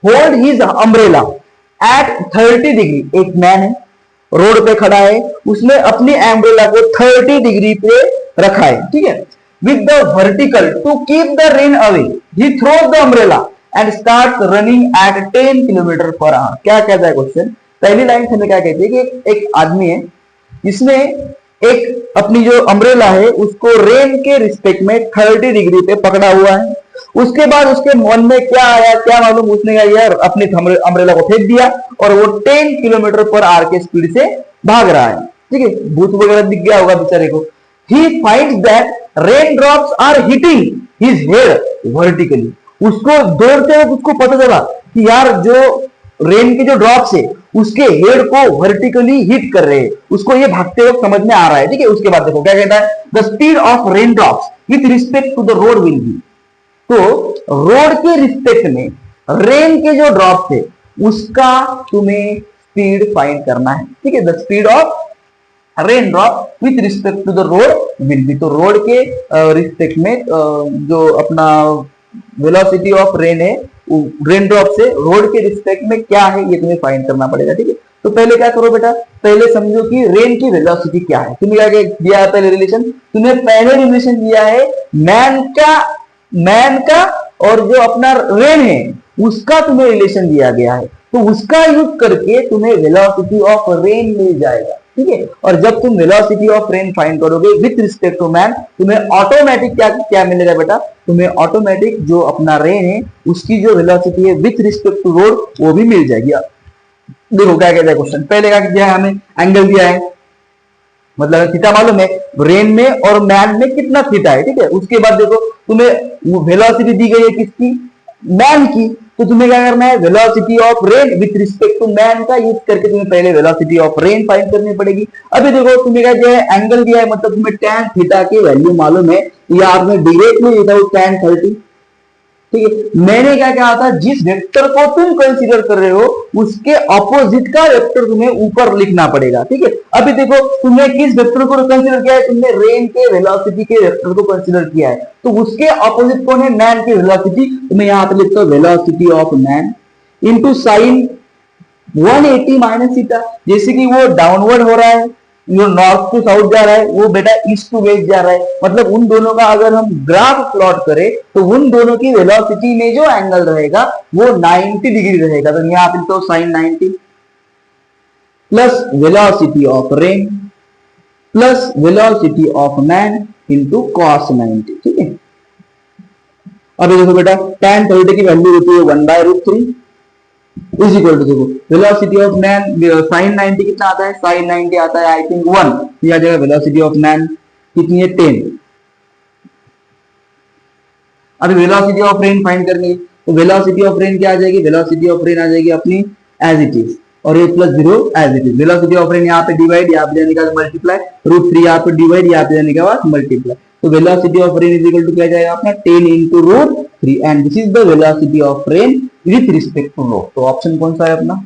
hold his umbrella at 30 degree, एक मैन है रोड पे खड़ा है, उसने अपनी अम्ब्रेला को 30 डिग्री पे रखा है, ठीक है, with the vertical to keep the rain away, he throws the umbrella and start running at 10 kilometre per hour. क्या कहता है क्वेश्चन, पहली लाइन हमें क्या कहती है कि एक आदमी है जिसने एक अपनी जो अम्ब्रेला है उसको रेन के रिस्पेक्ट में 30 डिग्री पे पकड़ा हुआ है। उसके बाद उसके मन में क्या आया, क्या मालूम, उसने कहा यार अपनी अम्ब्रेला को फेंक दिया और वो 10 किलोमीटर पर आवर के स्पीड से भाग रहा है, ठीक है, भूत वगैरह दिख गया होगा बेचारे को। He finds that raindrops are hitting his head vertically. उसको दौड़ते वक्त उसको पता चला कि यार जो रेन के जो ड्रॉप्स है उसके हेड को वर्टिकली हिट कर रहे हैं, उसको ये भागते वक्त समझ में आ रहा है, ठीक है। उसके बाद देखो क्या कहता है, the speed of rain drops with respect to the road will be, तो रोड के रिस्पेक्ट में रेन के जो ड्रॉप्स है उसका तुम्हें स्पीड फाइंड करना है, ठीक है, the speed of rain drop with respect to the road will be, तो रोड के रिस्पेक्ट में जो अपना वेलोसिटी ऑफ रेन है रेन ड्रॉप से रोड के रिस्पेक्ट में क्या है ये तुम्हें फाइंड करना पड़ेगा, ठीक है। तो पहले क्या करो बेटा, पहले समझो कि रेन की वेलोसिटी क्या है। तुम्हें क्या दिया है पहले रिलेशन, तुम्हें पहले रिलेशन दिया है मैन का और जो अपना रेन है उसका तुम्हें रिलेशन दिया गया है, तो उसका यूज करके तुम्हें वेलोसिटी ऑफ रेन मिल जाएगा, ठीक है। और जब तुम वेलोसिटी ऑफ रेन फाइंड करोगे विथ रिस्पेक्ट टू मैन, तुम्हें ऑटोमेटिक क्या मिलेगा बेटा, तुम्हें ऑटोमेटिक जो अपना रेन है उसकी जो वेलोसिटी है विथ रिस्पेक्ट टू रोड वो भी मिल जाएगी। देखो क्या कहता है क्वेश्चन, पहले क्या दिया है हमें, एंगल दिया है, मतलब थीटा मालूम है रेन में और मैन में कितना थीटा है, ठीक है। उसके बाद देखो तुम्हें वेलोसिटी दी गई है किसकी, मैन की, तो तुम्हें क्या करना है, velocity of rain with respect to man का यूज करके तुम्हें पहले वेलोसिटी ऑफ रेन फाइंड करनी पड़ेगी। अभी देखो तुम्हें क्या दिया है, एंगल दिया है, मतलब तुम्हें tan थीटा की वैल्यू मालूम है, या आपने डायरेक्टली लिखा हो tan 30, ठीक है। मैंने क्या कहा था, जिस वेक्टर को तुम कंसीडर कर रहे हो उसके ऑपोजिट का वेक्टर तुम्हें ऊपर लिखना पड़ेगा, ठीक है। अभी देखो तुमने किस वेक्टर को कंसीडर किया है, तुमने रेन के वेलोसिटी के वेक्टर को कंसीडर किया है, तो उसके ऑपोजिट कौन है, मैन की वेलोसिटी। तुम्हें यहां पे लिखता हूं velocity of man into sine 180 minus theta, जैसे कि वो डाउनवर्ड हो रहा है, जो नॉर्थ टू साउथ जा रहा है वो बेटा ईस्ट टू वेस्ट जा रहा है, मतलब उन दोनों का अगर हम ग्राफ प्लॉट करें तो उन दोनों की वेलोसिटी में जो एंगल रहेगा वो 90 डिग्री रहेगा। तो यहां पे तो sine 90 plus velocity of rain plus velocity of man into cos 90, ठीक है। अब देखो बेटा tan 30 की वैल्यू होती है 1/√3 इज इक्वल टू, देखो वेलोसिटी ऑफ मैन sin 90 कितना आता है, sin 90 आता है आई थिंक 1, ये आ जाएगा वेलोसिटी ऑफ मैन कितनी है 10। अभी वेलोसिटी ऑफ रेन फाइंड करनी है, तो वेलोसिटी ऑफ रेन क्या आ जाएगी, वेलोसिटी ऑफ रेन आ जाएगी अपनी एज इट इज, और ये plus 0 as it is. Velocity of rain यहाँ पे डिवाइड, यहाँ पे जाने का मल्टीप्लाई, √3 यहाँ पे डिवाइड, यहाँ पे जाने के बाद मल्टीप्लाई, तो velocity of rain is equal to क्या जाएगा अपना 10 into √3 and this is the velocity of rain with respect to row. तो ऑप्शन कौन सा है अपना,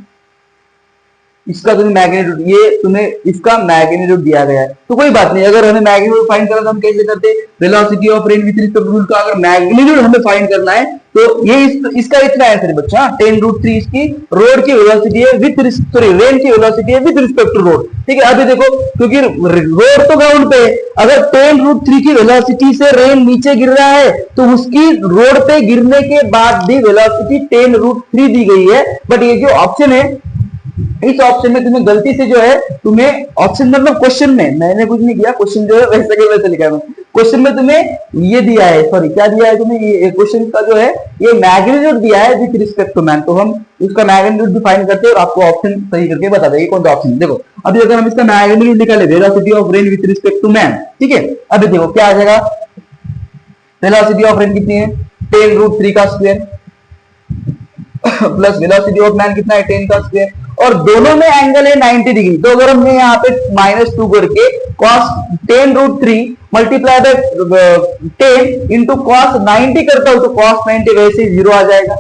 इसका तुम्हें मैग्नीट्यूड, ये तुम्हें इसका मैग्नीट्यूड दिया गया है, तो कोई बात नहीं, अगर हमें मैग्नीट्यूड फाइंड करना तो हम कैसे करते हैं, velocity of rain with respect to rule का अगर मैग्नीट्यूड हमें फाइंड करना है तो ये इसका इतना आंसर है बच्चा, 10√3 इसकी रोड की वेलोसिटी है विथ सॉरी रेन की वेलोसिटी है विथ रिस्पेक्ट टू रोड, ठीक है। अभी देखो क्योंकि रोड तो ग्राउंड पे है, अगर 10√3 की वेलोसिटी से रेन नीचे गिर रहा है तो उसकी रोड पे गिरने के बाद भी वेलोसिटी 10√3 दी गई है, बट ये जो ऑप्शन है इस ऑप्शन में तुम्हें गलती से जो है तुम्हें ऑप्शन मतलब क्वेश्चन में मैंने कुछ नहीं किया, क्वेश्चन जो है वैसे के वैसे लिखा है, क्वेश्चन में तुम्हें ये दिया है, सॉरी क्या दिया है तुम्हें, ये क्वेश्चन का जो है ये मैग्नीट्यूड दिया है विथ रिस्पेक्ट टू मैन, तो हम उसका मैग्नीट्यूड डिफाइन करते हैं और आपको ऑप्शन सही करके बता देंगे कौन सा ऑप्शन। देखो अभी अगर हम इसका मैग्नीट्यूड निकाले velocity of rain with respect to man, ठीक है, अभी देखो क्या आ जाएगा, वेलोसिटी ऑफ रेन कितनी है 10√3 का square plus velocity of man कितना है 10 का स्क्वायर, और दोनों में एंगल है 90 डिग्री। तो अगर हमने यहाँ पे -2 करके cos 10√3 multiply by 10 into cos 90 करता हूं तो cos 90 वैसे ही 0 आ जाएगा,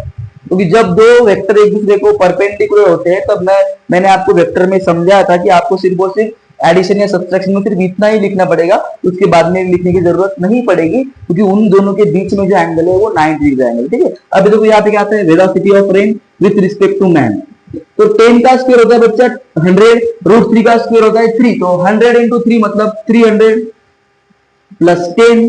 क्योंकि जब दो वेक्टर एक दूसरे को परपेंडिकुलर होते हैं तब मैंने आपको वेक्टर में समझाया था कि आपको सिर्फ और सिर्फ एडिशन या सब्ट्रैक्शन में सिर्फ इतना ही लिखना पड़ेगा, उसके बाद में लिखने की जरूरत नहीं पड़ेगी, क्योंकि उन दोनों के बीच में जो एंगल है वो 90 डिग्री एंगल, ठीक है। अभी देखो यहाँ पे क्या आता है velocity of rain with respect to man, तो 10 का स्क्वायर होता है बच्चा 100, √3 का स्क्वायर होता है 3, तो 100 इंटू 3 मतलब 300 प्लस 10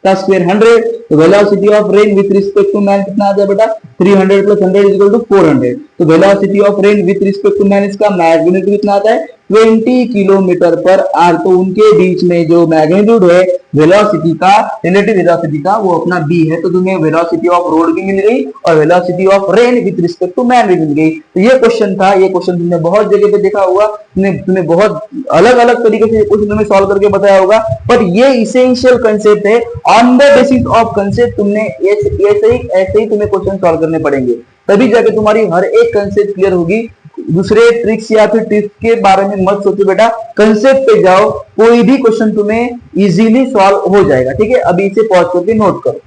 का स्क्वायर 100, तो velocity of rain with respect to man कितना आ जाए बेटा 300 प्लस 100 इज इक्वल टू 400, तो velocity of rain with respect to man इसका मैग्नीट्यूड कितना आता है 20 किलोमीटर पर आवर, तो उनके बीच में जो मैग्नीट्यूड है वेलोसिटी का, रिलेटिव वेलोसिटी का, वो अपना b है, तो तुम्हें वेलोसिटी ऑफ रोड भी मिल गई और velocity of rain with respect to man भी मिल गई। तो ये क्वेश्चन था, ये क्वेश्चन तुमने बहुत जगह पे देखा होगा, तुमने बहुत अलग अलग तरीके से क्वेश्चन तुम्हें सॉल्व करके बताया होगा, पर ये इसेंशियल कंसेप्ट है, on the basis of concept तुमने ऐसे ही तुम्हें क्वेश्चन सॉल्व करने पड़ेंगे, तभी जाके तुम्हारी हर एक कंसेप्ट क्लियर होगी। दूसरे ट्रिक्स या फिर टिप्स के बारे में मत सोचो बेटा, कंसेप्ट पे जाओ, कोई भी क्वेश्चन तुम्हें इजीली सॉल्व हो जाएगा, ठीक है। अभी इसे पॉज करके नोट करो।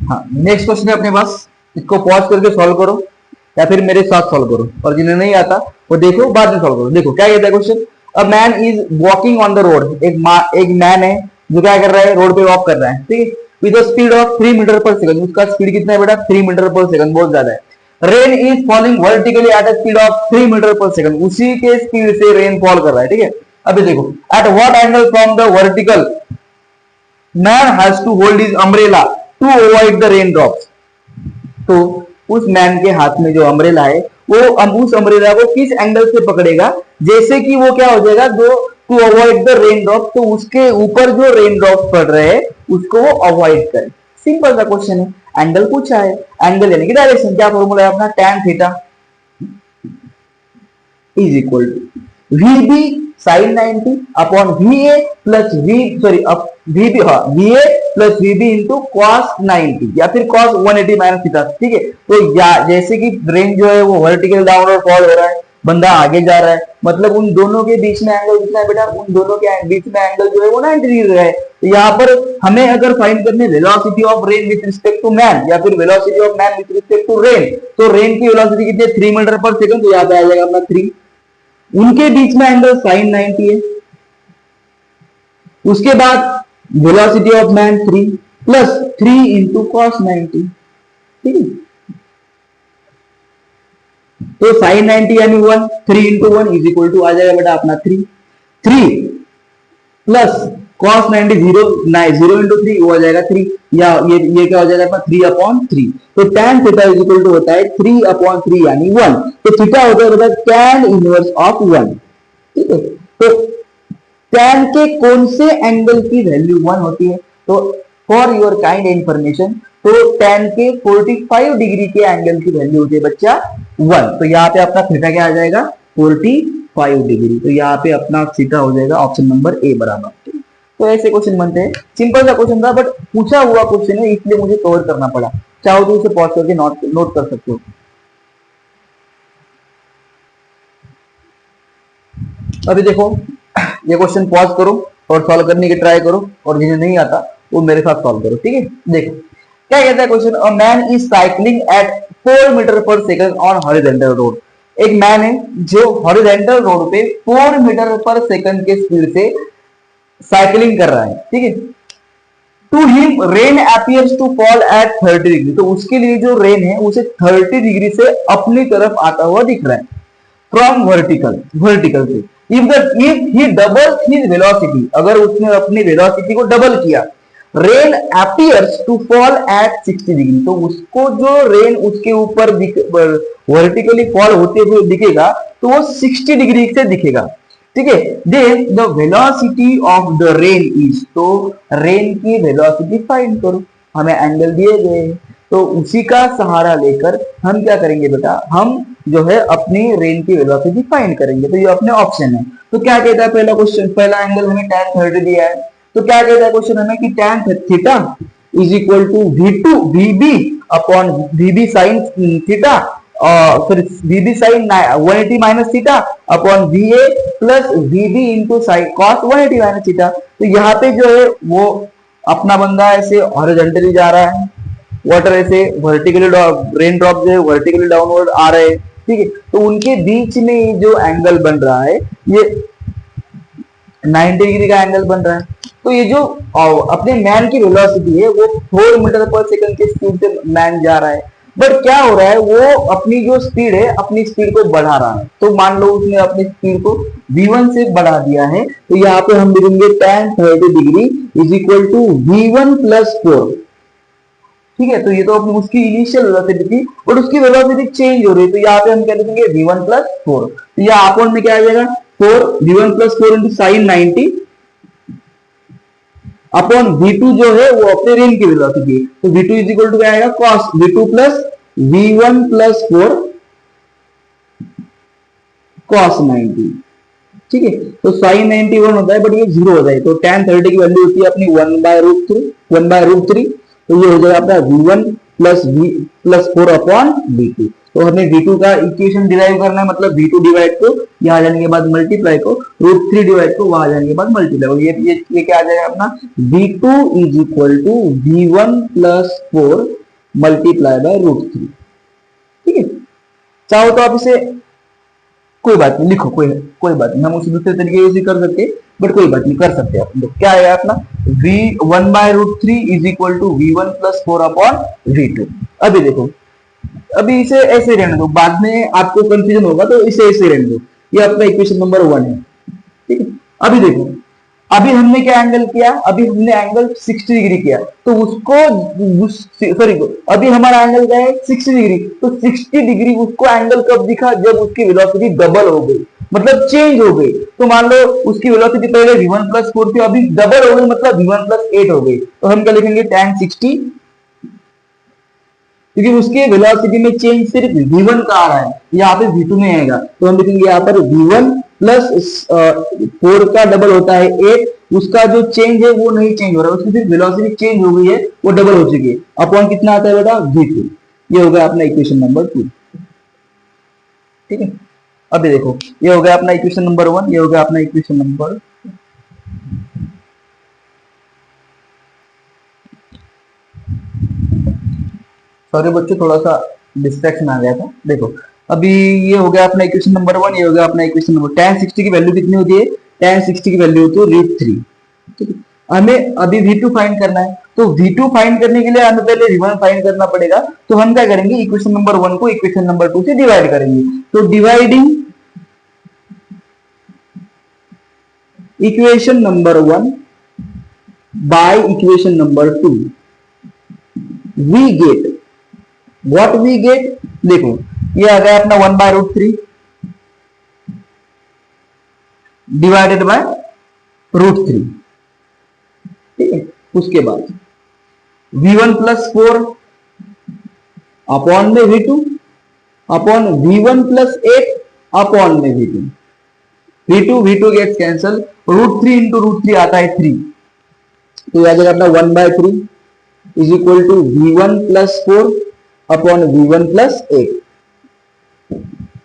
हाँ, नेक्स्ट क्वेश्चन है अपने पास, इसको पॉज करके सॉल्व करो या फिर मेरे साथ सॉल्व करो, और जिन्हें नहीं आता वो देखो बाद में सॉल्व करो। देखो क्या कहता है question, a man is walking on the road, एक मैन है जो क्या कर रहा है, रोड पे वॉक कर रहा है, ठीक है, with speed of 3 metre per second, उसका स्पीड कितना है बेटा 3 मीटर पर सेकंड, बहुत ज्यादा है। Rain is falling vertically at a speed of 3 metre per second, उसी के स्पीड से रेन फॉल कर रहा है, ठीक है। अभी देखो at what angle from the vertical man has to hold his umbrella to avoid the rain drops, तो उस मैन के हाथ में जो अम्ब्रेला है वो उस अम्ब्रेला को किस एंगल से पकड़ेगा जैसे कि वो क्या हो जाएगा, जो to avoid the rain drop, तो उसके ऊपर जो रेन ड्रॉप पड़ रहे हैं उसको वो अवॉइड करे। सिंपल सा क्वेश्चन है, एंगल पूछा है, एंगल यानी कि डायरेक्शन, क्या फॉर्मूला है अपना tan theta is equal to VB sin 90 upon VA plus VA plus VB into cos 90 या फिर cos 180 माइनस थीटा, ठीक है। तो जैसे कि रेन जो है वो वर्टिकल डाउनवर्ड फॉल हो रहा है, बंदा आगे जा रहा है, मतलब उन दोनों के बीच में एंगल कितना है बेटा, उन दोनों के बीच में एंगल जो है वो 90 डिग्री है। तो यहाँ पर हमें अगर फाइंड करनी velocity of rain with respect to man या फिर velocity of man with respect to rain, तो रेन की वेलोसिटी कितनी है 3 मीटर पर सेकंड, तो यहाँ पे आ जाएगा अपना 3, उनके बीच में एंगल sin 90 है, उसके बाद velocity of man 3 plus 3 into cos 90, ठीक है। तो sin 90 यानी 1, 3 इंटू 1 इज इक्वल टू आ जाएगा बेटा अपना 3 प्लस cos 90 0 इंटू 3 वो आ जाएगा 3, या ये क्या हो जाएगा अपना 3/3, तो tan theta is equal to होता है 3/3 यानी 1, तो थीटा होता है बेटा tan इनवर्स ऑफ 1, ठीक है। तो tan के कौन से एंगल की वैल्यू 1 होती है, तो फॉर योर काइंड इंफॉर्मेशन, तो tan के 45 डिग्री के एंगल की वैल्यू होती है बच्चा 1, तो यहाँ पे अपना थीटा क्या आ जाएगा 45 डिग्री, तो यहाँ पे अपना थीटा हो जाएगा ऑप्शन नंबर ए बराबर। तो ऐसे क्वेश्चन बनते हैं, सिंपल सा क्वेश्चन था बट पूछा हुआ क्वेश्चन है इसलिए मुझे कवर करना पड़ा, चाहो तो इसे पॉज करके नोट कर सकते हो। अभी देखो ये क्वेश्चन पॉज करो और सॉल्व करने की ट्राई करो, और जिन्हें नहीं आता वो मेरे साथ सॉल्व करो, ठीक है। देखो क्या कहता है question, a man is cycling at 4 metre per second on horizontal road, एक मैन है जो हॉरिजॉन्टल रोड पे 4 मीटर पर सेकंड के स्पीड से साइकिलिंग कर रहा है, ठीक है। To him rain appears to fall at 30 degree, तो उसके लिए जो रेन है उसे 30 डिग्री से अपनी तरफ आता हुआ दिख रहा है फ्रॉम वर्टिकल से। If he doubles his velocity, अगर उसने अपनी वेलोसिटी को डबल किया, rain appears to fall at 60 degree, तो उसको जो रेन उसके ऊपर वर्टिकली फॉल होते हुए दिखेगा तो वो 60 डिग्री से दिखेगा। ठीक है। Then the velocity of the rain is, तो रेन की वेलोसिटी फाइंड करो, हमें एंगल दिए गए, तो उसी का सहारा लेकर हम क्या करेंगे बेटा, हम जो है अपनी रेन की वेलोसिटी फाइंड करेंगे। तो ये अपने ऑप्शन है। तो क्या कहता है पहला क्वेश्चन, पहला एंगल हमें tan 30 दिया है, तो क्या कहता है क्वेश्चन हमें कि tan theta is equal to V2 VB upon VB sine theta, फिर VB sine 180 minus theta upon VA plus VB into sine cos 180 minus theta. तो यहाँ पे जो है वो अपना बंदा ऐसे हॉरिजॉन्टली जा रहा है, वाटर ऐसे वर्टिकली, रेन ड्रॉप जो है वर्टिकली डाउनवर्ड आ रहे हैं, ठीक है। तो उनके बीच में जो एंगल बन रहा है ये 90 डिग्री का एंगल बन रहा है। तो ये जो अपने मैन की वेलोसिटी है वो 4 मीटर पर सेकंड की स्पीड से मैन जा रहा है, बट क्या हो रहा है वो अपनी जो स्पीड है अपनी स्पीड को बढ़ा रहा है। तो मान लो उसने अपनी स्पीड को v1 से बढ़ा दिया है, तो यहाँ पे हम लिखेंगे tan 30 degree is equal to v1 plus 4, ठीक है। तो ये तो अपनी उसकी इनिशियल वेलोसिटी थी, बट उसकी वेलोसिटी चेंज हो रही है, तो यहाँ पे हम क्या लिखेंगे v1 प्लस 4। तो यहाँ अपॉन में क्या आ जाएगा 4 v1 plus 4 into sine 90 upon v2 जो है वो अपने रेन की वेलोसिटी है, तो v2 इज इक्वल टू क्या आएगा cos v2 plus v1 plus 4 cos 90, ठीक है। तो साइन 91 होता है बट ये 0 होता है, तो tan 30 की वैल्यू होती है अपनी 1/√3, तो ये हो जाएगा अपना v1 प्लस 4 अपॉन v2। तो हमें v2 का इक्वेशन डिराइव करना है, मतलब v2 डिवाइड को यहाँ जाने के बाद मल्टीप्लाई को, √3 डिवाइड को वहां जाने के बाद मल्टीप्लाई को, ये क्या आ जाएगा अपना v2 is equal to v1 plus 4 multiply by √3, ठीक है। चाहो तो आप इसे कोई बात नहीं लिखो, कोई बात नहीं, हम उसे दूसरे तरीके से कर सकते, बट कोई बात नहीं कर सकते आप। क्या है अपना v1/√3 is equal to v1 plus 4 upon v2। अभी देखो, अभी इसे ऐसे रहने दो, बाद में आपको कंफ्यूजन होगा तो इसे ऐसे रहने दो, ये अपना इक्वेशन नंबर 1 है, ठीक है। अभी देखो, अभी हमने क्या एंगल किया, अभी हमने एंगल 60 डिग्री किया, तो उसको सॉरी अभी हमारा एंगल क्या है 60 डिग्री, तो 60 डिग्री उसको एंगल कब दिखा, जब उसकी वेलोसिटी डबल हो गई, मतलब चेंज हो गई। तो मान लो उसकी वेलोसिटी पहले v1 प्लस 4 थी, अभी डबल हो गई, मतलब v1 प्लस 8 हो गई, तो हम क्या लिखेंगे tan 60, क्योंकि उसके वेलोसिटी में चेंज सिर्फ v1 का आ रहा है, यहाँ पे v2 में आएगा, तो हम लिखेंगे यहाँ पर v1 प्लस 4 का डबल होता है 8, उसका जो चेंज है वो नहीं चेंज हो रहा है, उसकी सिर्फ वेलोसिटी चेंज हो गई है, वो डबल हो चुकी है, अपॉन कितना आता है बेटा v2। ये हो गया अपना इक्वेशन नंबर 2, ठीक है। अभी देखो, ये हो गया अपना इक्वेशन नंबर 1, ये हो गया अपना इक्वेशन नंबर, सॉरी बच्चों थोड़ा सा डिस्ट्रैक्शन आ गया था। देखो अभी ये हो गया अपना इक्वेशन नंबर 1, ये हो गया अपना इक्वेशन नंबर। tan 60 की वैल्यू कितनी होती है, tan 60 की वैल्यू होती है √3, ठीक है। हमें अभी v2 फाइंड करना है, तो v2 फाइंड करने के लिए हमें पहले v1 फाइंड करना पड़ेगा, तो हम क्या करेंगे इक्वेशन नंबर 1 को इक्वेशन नंबर 2 से डिवाइड करेंगे। तो dividing equation number 1 by equation number 2 we get what we get, देखो ये आ गया अपना 1/√3 डिवाइडेड बाय √3, ठीक है। उसके बाद v1 प्लस 4 अपॉन में v2 upon v1 plus 8 upon में v2 गेट्स कैंसल, √3 इंटू √3 आता है 3, तो आ जाएगा अपना 1/3 is equal to v1 plus 4 upon v1 plus 8।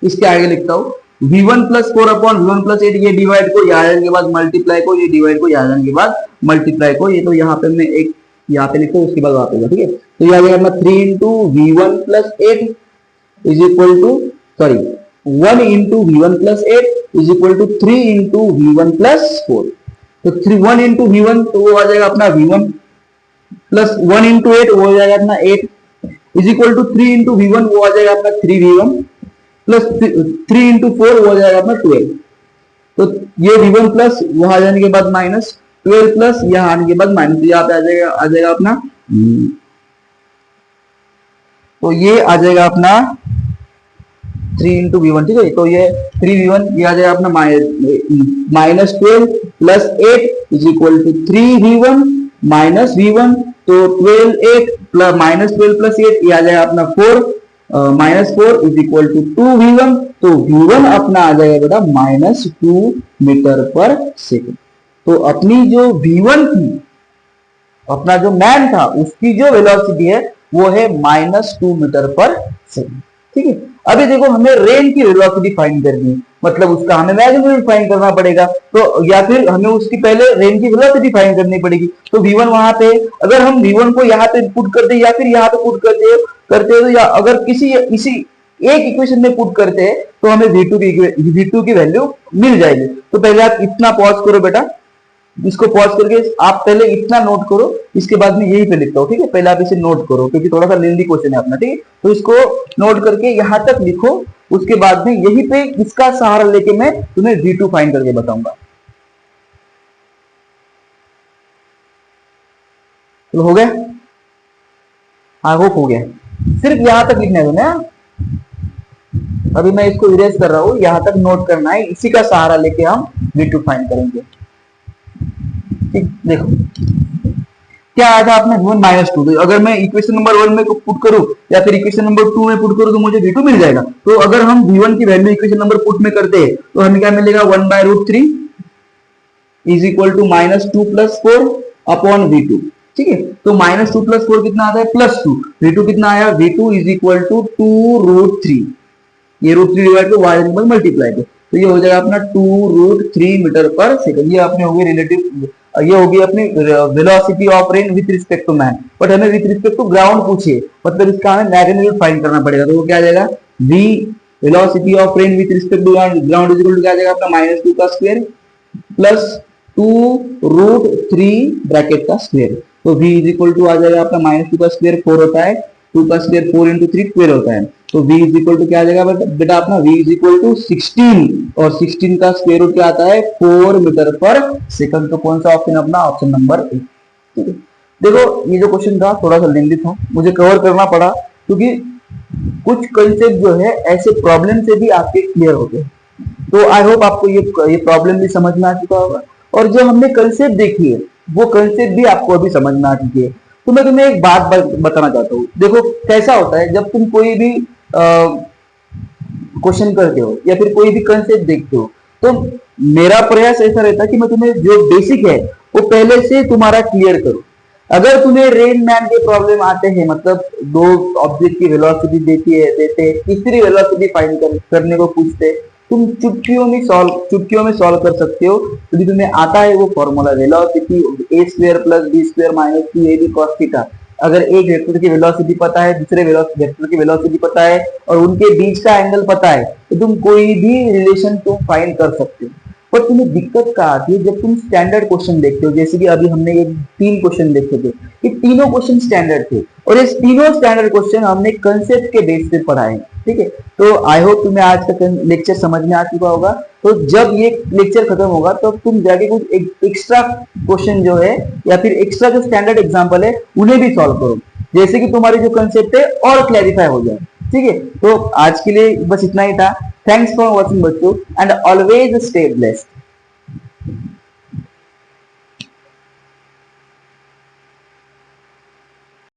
इसके आगे लिखता हूं v1 plus 4 upon v1 plus 8, ये डिवाइड को यहाँ जाने के बाद मल्टीप्लाई को, ये डिवाइड को यहाँ जाने के बाद मल्टीप्लाई को, ये तो यहाँ पे मैं एक यहाँ पे लिखता हूँ, उसके बाद वहां पे, ठीक है। तो ये आ जाएगा अपना 3 into v1 plus 8 is equal to sorry 1 into v1 plus 8 is equal to 3 into v1 plus 4। तो 1 इंटू v1 तो वो आ जाएगा अपना v1 प्लस 1 इंटू 8 वो हो जाएगा अपना 8 is equal to 3 into v1 वो आ जाएगा अपना 3v1 प्लस 3 इंटू 4 वो आ जाएगा अपना 12। तो ये v1 प्लस वहां जाने के बाद माइनस 12 प्लस यहाँ आने के बाद माइनस, यहाँ पे आ जाएगा अपना, तो ये आ जाएगा अपना 3 इंटू वी वन, ठीक है। तो ये 3v1 ये आ जाएगा अपना -12 plus 8 is equal to 3v1 minus V one. तो 12 प्लस 8 ये आ जाएगा अपना 4 -4 इज इक्वल टू 2v1। तो v1 अपना आ जाएगा बेटा -2 मीटर पर सेकेंड। तो अपनी जो v1 थी, अपना जो मैन था, उसकी जो वेलोसिटी है वो है -2 मीटर पर सेकेंड, ठीक है। अभी देखो हमें रेन की वेलोसिटी फाइंड करनी है, मतलब उसका हमें मैग्नीट्यूड फाइंड करना पड़ेगा। तो या फिर हमें उसकी पहले रेन की वेलोसिटी फाइंड करनी पड़ेगी। तो v1 वहां पे, अगर हम v1 को यहाँ पे पुट करते या फिर यहाँ पे पुट करते तो या अगर इसी एक इक्वेशन में पुट करते हैं तो हमें v2 की वैल्यू मिल जाएगी। तो पहले आप इतना पॉज करो बेटा, इसको पॉज करके आप पहले इतना नोट करो, इसके बाद में यही पे लिखता हूं, ठीक है। पहले आप इसे नोट करो क्योंकि थोड़ा सा लेंदी क्वेश्चन है अपना, ठीक है। तो इसको नोट करके यहां तक लिखो, उसके बाद में यही पे इसका सहारा लेके मैं तुम्हें v2 फाइंड करके बताऊंगा। तो हो गया, हाँ होप हो गया। सिर्फ यहां तक लिखना है तुम्हें, अभी मैं इसको इरेज कर रहा हूं, यहां तक नोट करना है, इसी का सहारा लेके हम v2 फाइंड करेंगे। ठीक, देखो क्या आया था आपने v1 -2। तो अगर मैं इक्वेशन नंबर 1 में पुट करूं या फिर इक्वेशन नंबर 2 में पुट करूं तो मुझे v2 मिल जाएगा। तो अगर हम v1 की वैल्यू इक्वेशन नंबर पुट में करते हैं तो हमें क्या मिलेगा, 1/√3 is equal to -2 + 4 upon v2, ठीक है। तो -2 + 4 कितना आता है, +2। v2 कितना आया, v2 इज इक्वल टू 2√3, ये √3 divide to Y number multiply को, तो ये हो जाएगा अपना 2√3 मीटर पर सेकंड। ये अपने होगी रिलेटिव, ये होगी अपनी velocity of rain with respect to man. But हमें विथ रिस्पेक्ट टू ग्राउंड पूछिए, मतलब इसका हमें मैग्नीट्यूड फाइंड करना पड़ेगा। तो वो क्या आ जाएगा, v velocity of rain with respect to ground is equal to क्या आ जाएगा अपना -2 का स्क्वायर प्लस 2√3 ब्रैकेट का स्क्वायर। तो v इज इक्वल टू आ जाएगा अपना -2 का स्क्वायर 4 होता है, 2 का स्क्वायर 4 × 3 12 होता है। तो v इज इक्वल टू क्या आ जाएगा बेटा अपना, v इज इक्वल टू 16 और 16 का स्क्वायर रूट क्या आता है 4 मीटर पर सेकंड। तो कौन सा ऑप्शन अपना, ऑप्शन नंबर 1, ठीक है। देखो ये जो क्वेश्चन था थोड़ा सा लेंदी था, मुझे कवर करना पड़ा क्योंकि कुछ कंसेप्ट जो है ऐसे प्रॉब्लम से भी आपके क्लियर हो गए। तो आई होप आपको ये प्रॉब्लम भी समझ में आ चुका होगा, और जो हमने कंसेप्ट देखी है वो कंसेप्ट भी आपको अभी समझ में आ चुकी है। तो मैं तुम्हें एक बात बताना चाहता हूँ। देखो कैसा होता है, जब तुम कोई भी क्वेश्चन करते हो या फिर कोई भी कंसेप्ट देखते हो, तो मेरा प्रयास ऐसा रहता है कि मैं तुम्हें जो बेसिक है वो पहले से तुम्हारा क्लियर करूं। अगर तुम्हें रेन मैन के प्रॉब्लम आते हैं, मतलब दो ऑब्जेक्ट की वेलोसिटी देते हैं, तीसरी वेलोसिटी फाइंड करने को पूछते, तुम चुटकियों में सॉल्व कर सकते हो क्योंकि तुम्हें आता है वो formula, velocity a² + b² - 2ab cos theta. अगर एक वेक्टर की वेलोसिटी पता है, दूसरे वेक्टर की वेलोसिटी पता है और उनके बीच का एंगल पता है, तो तुम कोई भी रिलेशन तुम फाइंड कर सकते हो। पर तुम्हें दिक्कत कहाँ आती है, जब तुम स्टैंडर्ड क्वेश्चन देखते हो, जैसे कि अभी हमने ये 3 क्वेश्चन देखे थे, ये तीनों क्वेश्चन स्टैंडर्ड थे और ये तीनों स्टैंडर्ड क्वेश्चन हमने कंसेप्ट के बेस पे पढ़ाए, ठीक है। तो आई होप तुम्हें आज का लेक्चर समझ में आ चुका होगा। तो जब ये लेक्चर खत्म होगा तो तुम जाके कुछ एक्स्ट्रा क्वेश्चन जो है या फिर एक्स्ट्रा जो स्टैंडर्ड एग्जाम्पल है उन्हें भी सॉल्व करो, जैसे कि तुम्हारी जो कंसेप्ट है और क्लैरिफाई हो जाए, ठीक है। तो आज के लिए बस इतना ही था। थैंक्स फॉर वॉचिंग बच्चों, एंड ऑलवेज स्टे ब्लेस्ड।